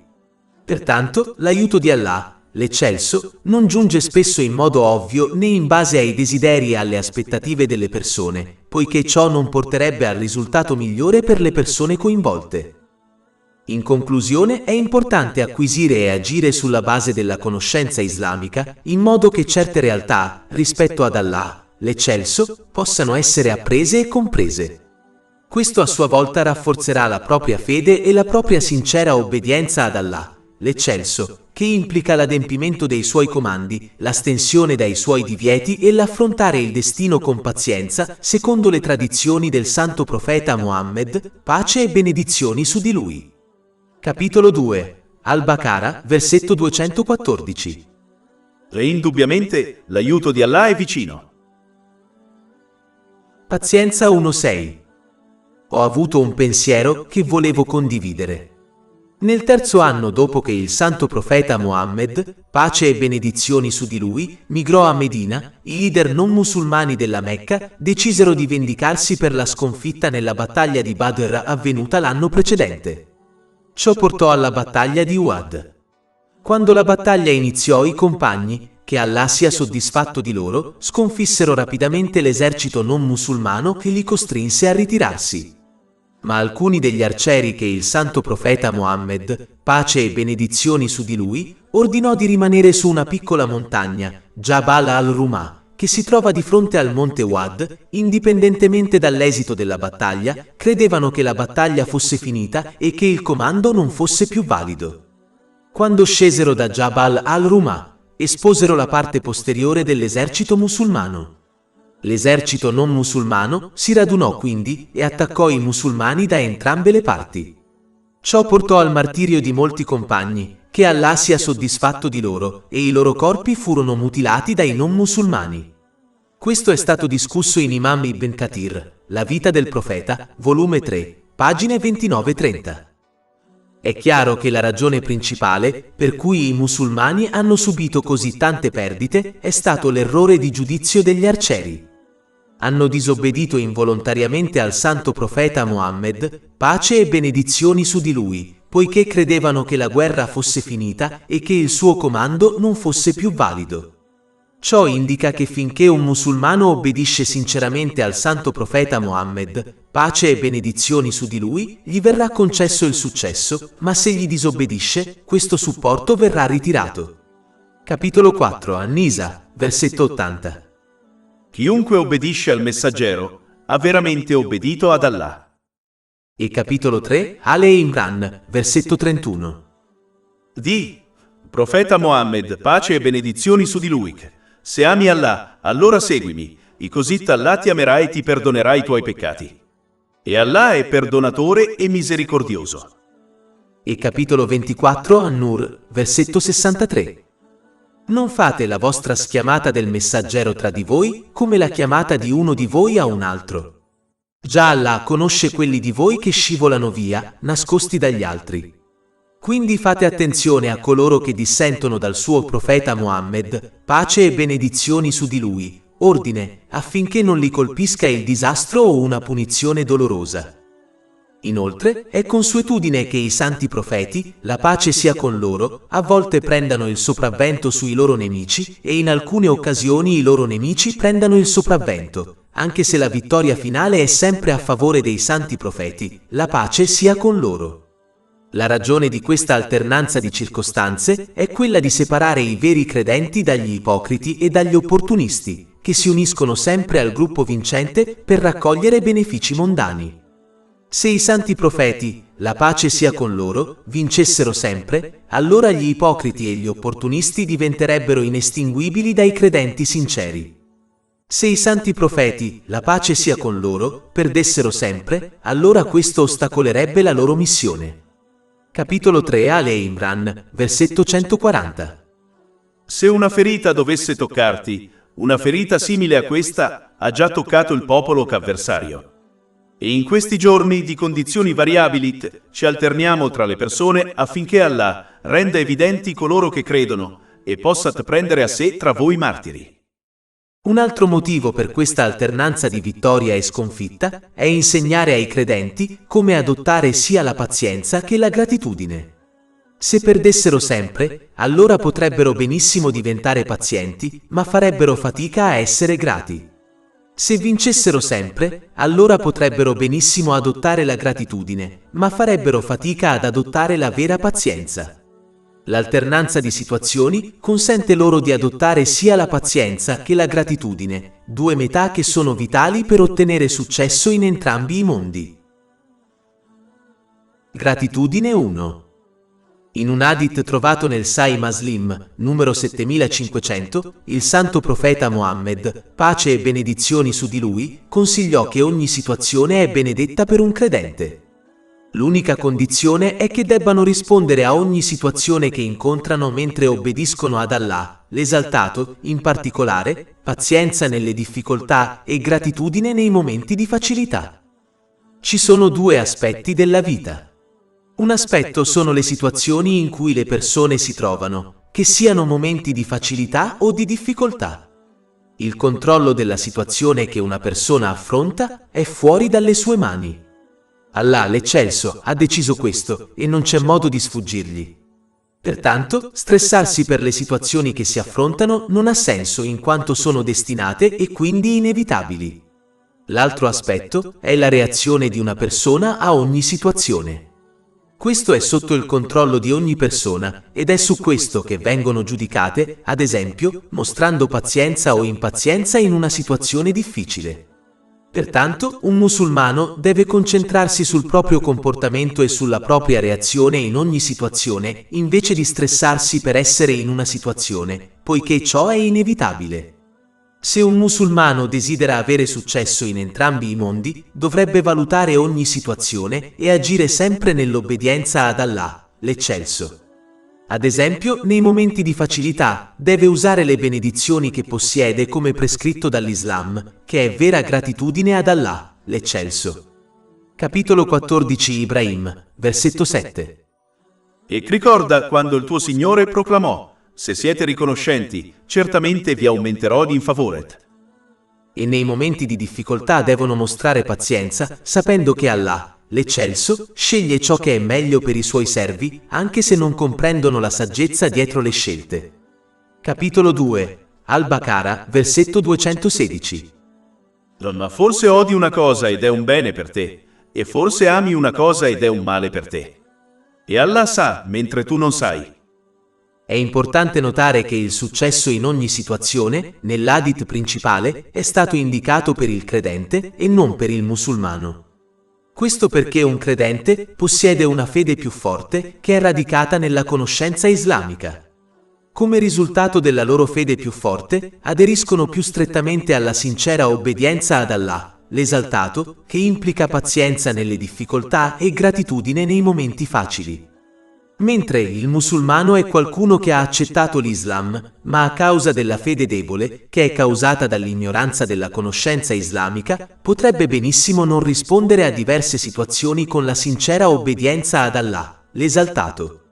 Pertanto, l'aiuto di Allah, l'Eccelso, non giunge spesso in modo ovvio né in base ai desideri e alle aspettative delle persone, poiché ciò non porterebbe al risultato migliore per le persone coinvolte. In conclusione, è importante acquisire e agire sulla base della conoscenza islamica, in modo che certe realtà, rispetto ad Allah, l'Eccelso, possano essere apprese e comprese. Questo a sua volta rafforzerà la propria fede e la propria sincera obbedienza ad Allah, l'Eccelso, che implica l'adempimento dei suoi comandi, l'astensione dai suoi divieti e l'affrontare il destino con pazienza, secondo le tradizioni del santo profeta Muhammad, pace e benedizioni su di lui. Capitolo 2. Al-Baqara, versetto 214. E indubbiamente l'aiuto di Allah è vicino. Pazienza 1.6. Ho avuto un pensiero che volevo condividere. Nel terzo anno dopo che il santo profeta Mohammed, pace e benedizioni su di lui, migrò a Medina, i leader non musulmani della Mecca decisero di vendicarsi per la sconfitta nella battaglia di Badr avvenuta l'anno precedente. Ciò portò alla battaglia di Uhud. Quando la battaglia iniziò, i compagni, che Allah sia soddisfatto di loro, sconfissero rapidamente l'esercito non musulmano che li costrinse a ritirarsi. Ma alcuni degli arcieri che il santo profeta Mohammed, pace e benedizioni su di lui, ordinò di rimanere su una piccola montagna, Jabal al-Rumah, che si trova di fronte al monte Wad, indipendentemente dall'esito della battaglia, credevano che la battaglia fosse finita e che il comando non fosse più valido. Quando scesero da Jabal al-Rumah, esposero la parte posteriore dell'esercito musulmano. L'esercito non musulmano si radunò quindi e attaccò i musulmani da entrambe le parti. Ciò portò al martirio di molti compagni, che Allah sia soddisfatto di loro, e i loro corpi furono mutilati dai non musulmani. Questo è stato discusso in Imam Ibn Kathir, La vita del profeta, volume 3, pagine 29-30. È chiaro che la ragione principale per cui i musulmani hanno subito così tante perdite è stato l'errore di giudizio degli arcieri. Hanno disobbedito involontariamente al santo profeta Mohammed, pace e benedizioni su di lui, poiché credevano che la guerra fosse finita e che il suo comando non fosse più valido. Ciò indica che finché un musulmano obbedisce sinceramente al santo profeta Mohammed, pace e benedizioni su di lui, gli verrà concesso il successo, ma se gli disobbedisce, questo supporto verrà ritirato. Capitolo 4, An-Nisa, versetto 80. Chiunque obbedisce al messaggero ha veramente obbedito ad Allah. E capitolo 3, Ale Imran, versetto 31. Di profeta Mohammed, pace e benedizioni su di lui. Se ami Allah, allora seguimi, così Allah ti amerà e ti perdonerà i tuoi peccati. E Allah è perdonatore e misericordioso. E capitolo 24, An-Nur, versetto 63. Non fate la vostra schiamata del messaggero tra di voi come la chiamata di uno di voi a un altro. Già Allah conosce quelli di voi che scivolano via, nascosti dagli altri. Quindi fate attenzione a coloro che dissentono dal suo profeta Mohammed, pace e benedizioni su di lui, ordine, affinché non li colpisca il disastro o una punizione dolorosa. Inoltre, è consuetudine che i santi profeti, la pace sia con loro, a volte prendano il sopravvento sui loro nemici e in alcune occasioni i loro nemici prendano il sopravvento, anche se la vittoria finale è sempre a favore dei santi profeti, la pace sia con loro. La ragione di questa alternanza di circostanze è quella di separare i veri credenti dagli ipocriti e dagli opportunisti, che si uniscono sempre al gruppo vincente per raccogliere benefici mondani. Se i santi profeti, la pace sia con loro, vincessero sempre, allora gli ipocriti e gli opportunisti diventerebbero inestinguibili dai credenti sinceri. Se i santi profeti, la pace sia con loro, perdessero sempre, allora questo ostacolerebbe la loro missione. Capitolo 3, Ale Imran, versetto 140. Se una ferita dovesse toccarti, una ferita simile a questa ha già toccato il popolo avversario. E in questi giorni di condizioni variabili ci alterniamo tra le persone affinché Allah renda evidenti coloro che credono e possa prendere a sé tra voi martiri. Un altro motivo per questa alternanza di vittoria e sconfitta è insegnare ai credenti come adottare sia la pazienza che la gratitudine. Se perdessero sempre, allora potrebbero benissimo diventare pazienti, ma farebbero fatica a essere grati. Se vincessero sempre, allora potrebbero benissimo adottare la gratitudine, ma farebbero fatica ad adottare la vera pazienza. L'alternanza di situazioni consente loro di adottare sia la pazienza che la gratitudine, due metà che sono vitali per ottenere successo in entrambi i mondi. Gratitudine 1. In un hadith trovato nel Sahih Muslim, numero 7500, il santo profeta Mohammed, pace e benedizioni su di lui, consigliò che ogni situazione è benedetta per un credente. L'unica condizione è che debbano rispondere a ogni situazione che incontrano mentre obbediscono ad Allah, l'esaltato, in particolare, pazienza nelle difficoltà e gratitudine nei momenti di facilità. Ci sono due aspetti della vita. Un aspetto sono le situazioni in cui le persone si trovano, che siano momenti di facilità o di difficoltà. Il controllo della situazione che una persona affronta è fuori dalle sue mani. Allah, l'Eccelso, ha deciso questo e non c'è modo di sfuggirgli. Pertanto, stressarsi per le situazioni che si affrontano non ha senso in quanto sono destinate e quindi inevitabili. L'altro aspetto è la reazione di una persona a ogni situazione. Questo è sotto il controllo di ogni persona ed è su questo che vengono giudicate, ad esempio, mostrando pazienza o impazienza in una situazione difficile. Pertanto, un musulmano deve concentrarsi sul proprio comportamento e sulla propria reazione in ogni situazione, invece di stressarsi per essere in una situazione, poiché ciò è inevitabile. Se un musulmano desidera avere successo in entrambi i mondi, dovrebbe valutare ogni situazione e agire sempre nell'obbedienza ad Allah, l'Eccelso. Ad esempio, nei momenti di facilità, deve usare le benedizioni che possiede come prescritto dall'Islam, che è vera gratitudine ad Allah, l'Eccelso. Capitolo 14 Ibrahim, versetto 7. E ricorda quando il tuo Signore proclamò: se siete riconoscenti, certamente vi aumenterò in favore. E nei momenti di difficoltà devono mostrare pazienza, sapendo che Allah, l'Eccelso, sceglie ciò che è meglio per i suoi servi, anche se non comprendono la saggezza dietro le scelte. Capitolo 2 Al-Baqara, versetto 216. Ma forse odi una cosa ed è un bene per te, e forse ami una cosa ed è un male per te. E Allah sa, mentre tu non sai. È importante notare che il successo in ogni situazione, nell'hadith principale, è stato indicato per il credente e non per il musulmano. Questo perché un credente possiede una fede più forte che è radicata nella conoscenza islamica. Come risultato della loro fede più forte, aderiscono più strettamente alla sincera obbedienza ad Allah, l'esaltato, che implica pazienza nelle difficoltà e gratitudine nei momenti facili. Mentre il musulmano è qualcuno che ha accettato l'Islam, ma a causa della fede debole, che è causata dall'ignoranza della conoscenza islamica, potrebbe benissimo non rispondere a diverse situazioni con la sincera obbedienza ad Allah, l'esaltato.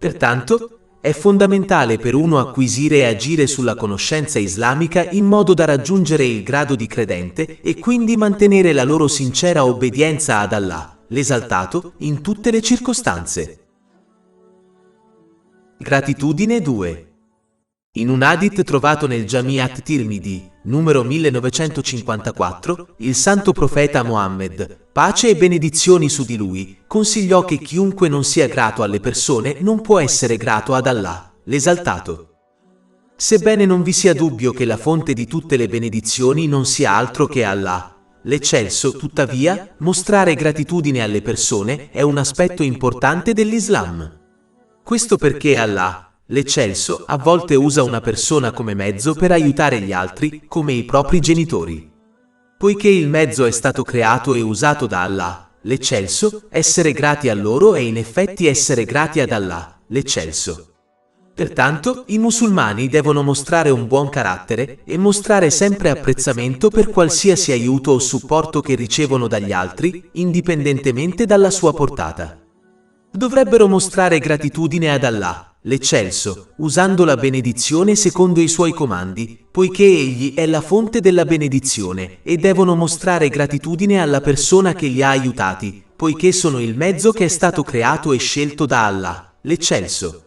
Pertanto, è fondamentale per uno acquisire e agire sulla conoscenza islamica in modo da raggiungere il grado di credente e quindi mantenere la loro sincera obbedienza ad Allah, l'esaltato, in tutte le circostanze. Gratitudine 2. In un hadith trovato nel Jami' at-Tirmidhi, numero 1954, il santo profeta Mohammed, pace e benedizioni su di lui, consigliò che chiunque non sia grato alle persone non può essere grato ad Allah, l'esaltato. Sebbene non vi sia dubbio che la fonte di tutte le benedizioni non sia altro che Allah, l'Eccelso, tuttavia, mostrare gratitudine alle persone è un aspetto importante dell'Islam. Questo perché Allah, l'Eccelso, a volte usa una persona come mezzo per aiutare gli altri, come i propri genitori. Poiché il mezzo è stato creato e usato da Allah, l'Eccelso, essere grati a loro è in effetti essere grati ad Allah, l'Eccelso. Pertanto, i musulmani devono mostrare un buon carattere e mostrare sempre apprezzamento per qualsiasi aiuto o supporto che ricevono dagli altri, indipendentemente dalla sua portata. Dovrebbero mostrare gratitudine ad Allah, l'Eccelso, usando la benedizione secondo i suoi comandi, poiché Egli è la fonte della benedizione, e devono mostrare gratitudine alla persona che li ha aiutati, poiché sono il mezzo che è stato creato e scelto da Allah, l'Eccelso.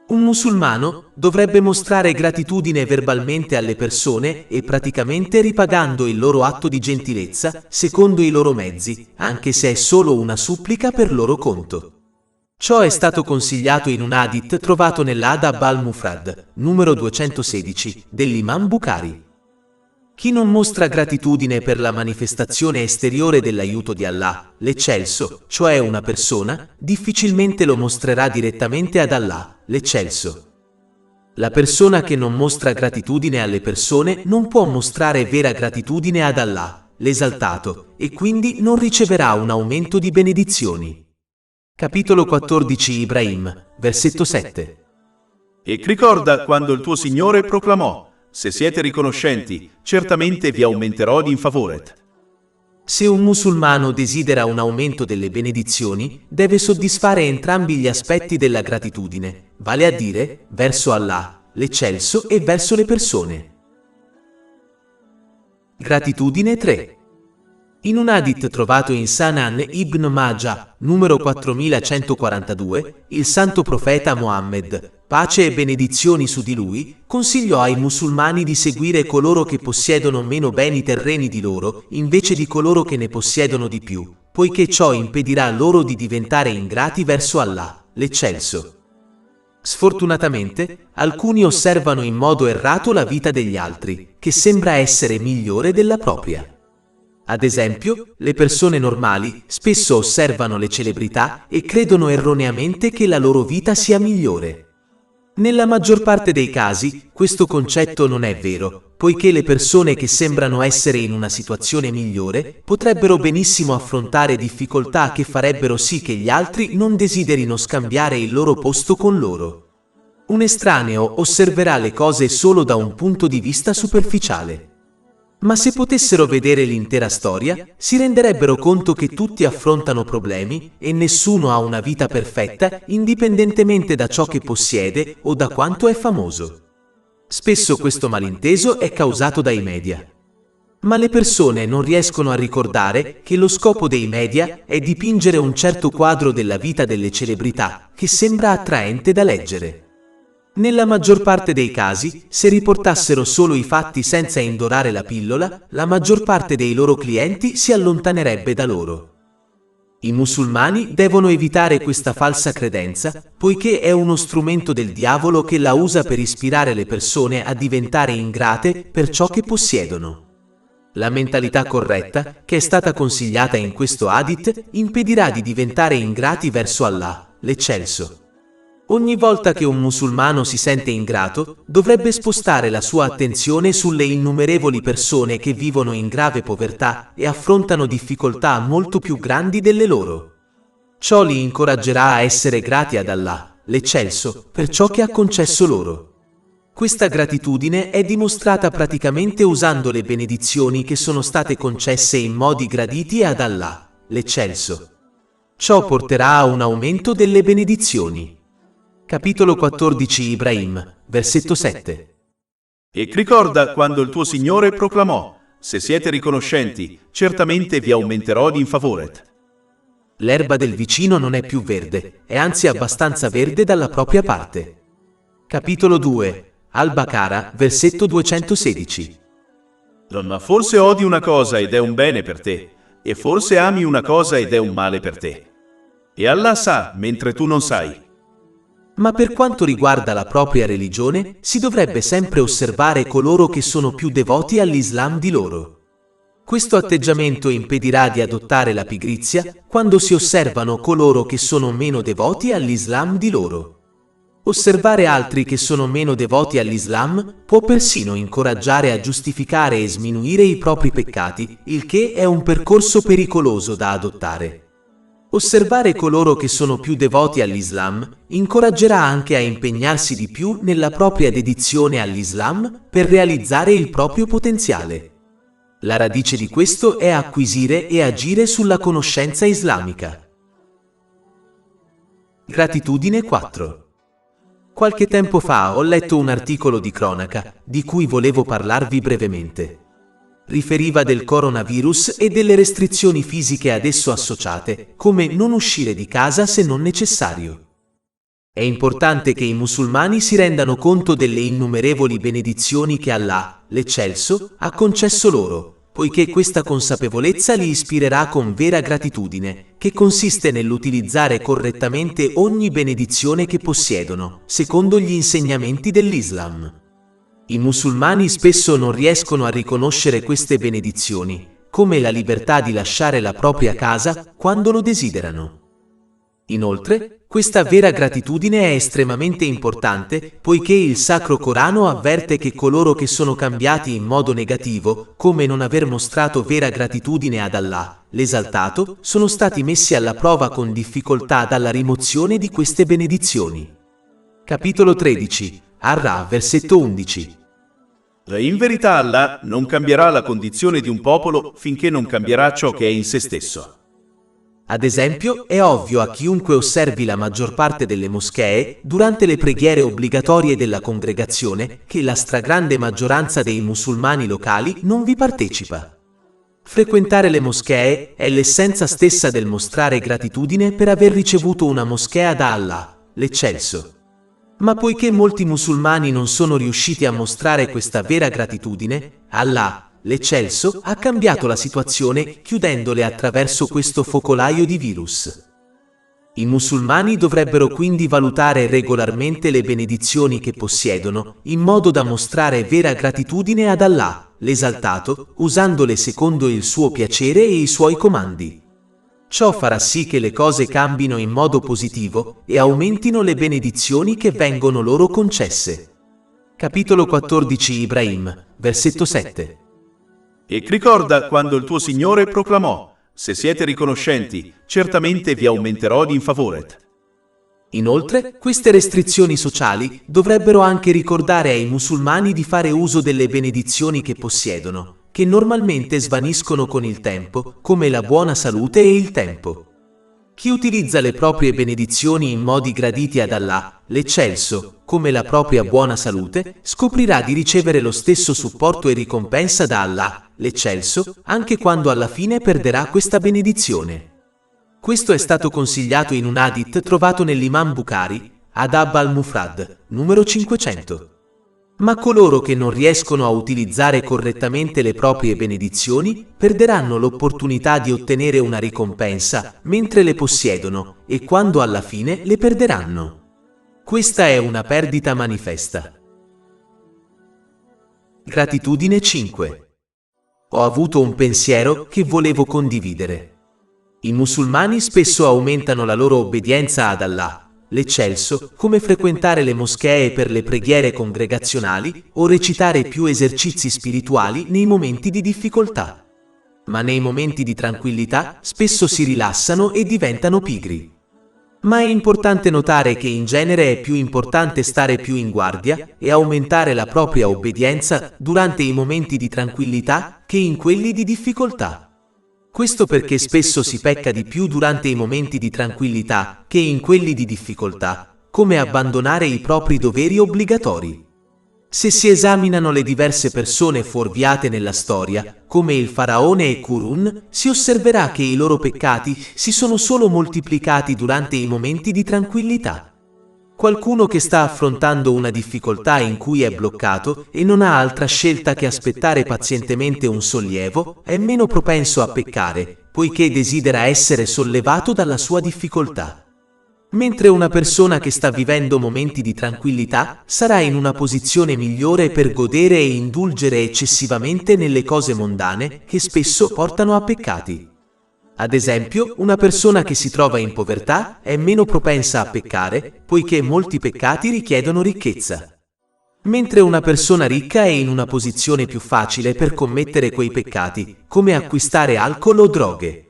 Un musulmano dovrebbe mostrare gratitudine verbalmente alle persone e praticamente ripagando il loro atto di gentilezza secondo i loro mezzi, anche se è solo una supplica per loro conto. Ciò è stato consigliato in un hadith trovato nell'Adab al-Mufrad, numero 216, dell'Imam Bukhari. Chi non mostra gratitudine per la manifestazione esteriore dell'aiuto di Allah, l'Eccelso, cioè una persona, difficilmente lo mostrerà direttamente ad Allah, l'Eccelso. La persona che non mostra gratitudine alle persone non può mostrare vera gratitudine ad Allah, l'esaltato, e quindi non riceverà un aumento di benedizioni. Capitolo 14 Ibrahim, versetto 7. E ricorda quando il tuo Signore proclamò: se siete riconoscenti, certamente vi aumenterò in favore. Se un musulmano desidera un aumento delle benedizioni, deve soddisfare entrambi gli aspetti della gratitudine, vale a dire, verso Allah, l'Eccelso, e verso le persone. Gratitudine 3. In un hadith trovato in Sunan Ibn Majah, numero 4142, il santo profeta Mohammed, pace e benedizioni su di lui, consigliò ai musulmani di seguire coloro che possiedono meno beni terreni di loro, invece di coloro che ne possiedono di più, poiché ciò impedirà loro di diventare ingrati verso Allah, l'Eccelso. Sfortunatamente, alcuni osservano in modo errato la vita degli altri, che sembra essere migliore della propria. Ad esempio, le persone normali spesso osservano le celebrità e credono erroneamente che la loro vita sia migliore. Nella maggior parte dei casi, questo concetto non è vero, poiché le persone che sembrano essere in una situazione migliore potrebbero benissimo affrontare difficoltà che farebbero sì che gli altri non desiderino scambiare il loro posto con loro. Un estraneo osserverà le cose solo da un punto di vista superficiale. Ma se potessero vedere l'intera storia, si renderebbero conto che tutti affrontano problemi e nessuno ha una vita perfetta, indipendentemente da ciò che possiede o da quanto è famoso. Spesso questo malinteso è causato dai media. Ma le persone non riescono a ricordare che lo scopo dei media è dipingere un certo quadro della vita delle celebrità, che sembra attraente da leggere. Nella maggior parte dei casi, se riportassero solo i fatti senza indorare la pillola, la maggior parte dei loro clienti si allontanerebbe da loro. I musulmani devono evitare questa falsa credenza, poiché è uno strumento del diavolo che la usa per ispirare le persone a diventare ingrate per ciò che possiedono. La mentalità corretta, che è stata consigliata in questo hadith, impedirà di diventare ingrati verso Allah, l'Eccelso. Ogni volta che un musulmano si sente ingrato, dovrebbe spostare la sua attenzione sulle innumerevoli persone che vivono in grave povertà e affrontano difficoltà molto più grandi delle loro. Ciò li incoraggerà a essere grati ad Allah, l'Eccelso, per ciò che ha concesso loro. Questa gratitudine è dimostrata praticamente usando le benedizioni che sono state concesse in modi graditi ad Allah, l'Eccelso. Ciò porterà a un aumento delle benedizioni. Capitolo 14 Ibrahim, versetto 7. E ricorda quando il tuo Signore proclamò: se siete riconoscenti, certamente vi aumenterò in favore. L'erba del vicino non è più verde, è anzi abbastanza verde dalla propria parte. Capitolo 2 Al-Baqara, versetto 216. Ma forse odi una cosa ed è un bene per te, e forse ami una cosa ed è un male per te. E Allah sa, mentre tu non sai. Ma per quanto riguarda la propria religione, si dovrebbe sempre osservare coloro che sono più devoti all'Islam di loro. Questo atteggiamento impedirà di adottare la pigrizia quando si osservano coloro che sono meno devoti all'Islam di loro. Osservare altri che sono meno devoti all'Islam può persino incoraggiare a giustificare e sminuire i propri peccati, il che è un percorso pericoloso da adottare. Osservare coloro che sono più devoti all'Islam incoraggerà anche a impegnarsi di più nella propria dedizione all'Islam per realizzare il proprio potenziale. La radice di questo è acquisire e agire sulla conoscenza islamica. Gratitudine 4. Qualche tempo fa ho letto un articolo di cronaca, di cui volevo parlarvi brevemente. Riferiva del coronavirus e delle restrizioni fisiche ad esso associate, come non uscire di casa se non necessario. È importante che i musulmani si rendano conto delle innumerevoli benedizioni che Allah, l'Eccelso, ha concesso loro, poiché questa consapevolezza li ispirerà con vera gratitudine, che consiste nell'utilizzare correttamente ogni benedizione che possiedono, secondo gli insegnamenti dell'Islam. I musulmani spesso non riescono a riconoscere queste benedizioni, come la libertà di lasciare la propria casa quando lo desiderano. Inoltre, questa vera gratitudine è estremamente importante, poiché il Sacro Corano avverte che coloro che sono cambiati in modo negativo, come non aver mostrato vera gratitudine ad Allah, l'Esaltato, sono stati messi alla prova con difficoltà dalla rimozione di queste benedizioni. Capitolo 13 Ar-Ra, versetto 11. In verità Allah non cambierà la condizione di un popolo finché non cambierà ciò che è in se stesso. Ad esempio, è ovvio a chiunque osservi la maggior parte delle moschee, durante le preghiere obbligatorie della congregazione, che la stragrande maggioranza dei musulmani locali non vi partecipa. Frequentare le moschee è l'essenza stessa del mostrare gratitudine per aver ricevuto una moschea da Allah, l'Eccelso. Ma poiché molti musulmani non sono riusciti a mostrare questa vera gratitudine, Allah, l'Eccelso, ha cambiato la situazione chiudendole attraverso questo focolaio di virus. I musulmani dovrebbero quindi valutare regolarmente le benedizioni che possiedono, in modo da mostrare vera gratitudine ad Allah, l'Esaltato, usandole secondo il suo piacere e i suoi comandi. Ciò farà sì che le cose cambino in modo positivo e aumentino le benedizioni che vengono loro concesse. Capitolo 14 Ibrahim, versetto 7. E ricorda quando il tuo Signore proclamò: se siete riconoscenti, certamente vi aumenterò in favore. Inoltre, queste restrizioni sociali dovrebbero anche ricordare ai musulmani di fare uso delle benedizioni che possiedono, che normalmente svaniscono con il tempo, come la buona salute e il tempo. Chi utilizza le proprie benedizioni in modi graditi ad Allah, l'Eccelso, come la propria buona salute, scoprirà di ricevere lo stesso supporto e ricompensa da Allah, l'Eccelso, anche quando alla fine perderà questa benedizione. Questo è stato consigliato in un hadith trovato nell'Imam Bukhari, Adab al-Mufrad, numero 500. Ma coloro che non riescono a utilizzare correttamente le proprie benedizioni perderanno l'opportunità di ottenere una ricompensa mentre le possiedono e quando alla fine le perderanno. Questa è una perdita manifesta. Gratitudine 5. Ho avuto un pensiero che volevo condividere. I musulmani spesso aumentano la loro obbedienza ad Allah, l'Eccelso, come frequentare le moschee per le preghiere congregazionali o recitare più esercizi spirituali nei momenti di difficoltà. Ma nei momenti di tranquillità spesso si rilassano e diventano pigri. Ma è importante notare che in genere è più importante stare più in guardia e aumentare la propria obbedienza durante i momenti di tranquillità che in quelli di difficoltà. Questo perché spesso si pecca di più durante i momenti di tranquillità che in quelli di difficoltà, come abbandonare i propri doveri obbligatori. Se si esaminano le diverse persone fuorviate nella storia, come il faraone e Qurun, si osserverà che i loro peccati si sono solo moltiplicati durante i momenti di tranquillità. Qualcuno che sta affrontando una difficoltà in cui è bloccato e non ha altra scelta che aspettare pazientemente un sollievo, è meno propenso a peccare, poiché desidera essere sollevato dalla sua difficoltà. Mentre una persona che sta vivendo momenti di tranquillità sarà in una posizione migliore per godere e indulgere eccessivamente nelle cose mondane che spesso portano a peccati. Ad esempio, una persona che si trova in povertà è meno propensa a peccare, poiché molti peccati richiedono ricchezza. Mentre una persona ricca è in una posizione più facile per commettere quei peccati, come acquistare alcol o droghe.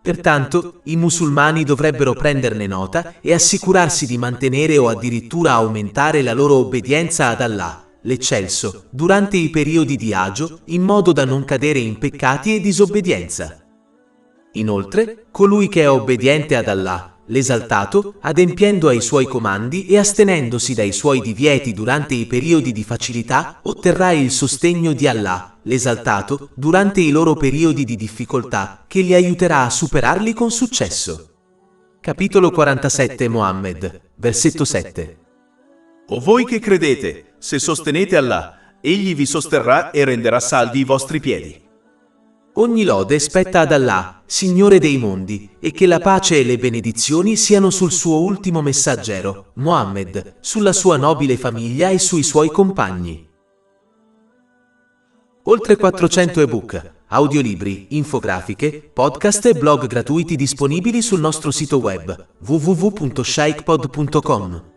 Pertanto, i musulmani dovrebbero prenderne nota e assicurarsi di mantenere o addirittura aumentare la loro obbedienza ad Allah, l'Eccelso, durante i periodi di agio, in modo da non cadere in peccati e disobbedienza. Inoltre, colui che è obbediente ad Allah, l'Esaltato, adempiendo ai suoi comandi e astenendosi dai suoi divieti durante i periodi di facilità, otterrà il sostegno di Allah, l'Esaltato, durante i loro periodi di difficoltà, che li aiuterà a superarli con successo. Capitolo 47 Mohammed, versetto 7. O voi che credete, se sostenete Allah, egli vi sosterrà e renderà saldi i vostri piedi. Ogni lode spetta ad Allah, Signore dei mondi, e che la pace e le benedizioni siano sul suo ultimo messaggero, Mohammed, sulla sua nobile famiglia e sui suoi compagni. Oltre 400 ebook, audiolibri, infografiche, podcast e blog gratuiti disponibili sul nostro sito web www.shaykhpod.com.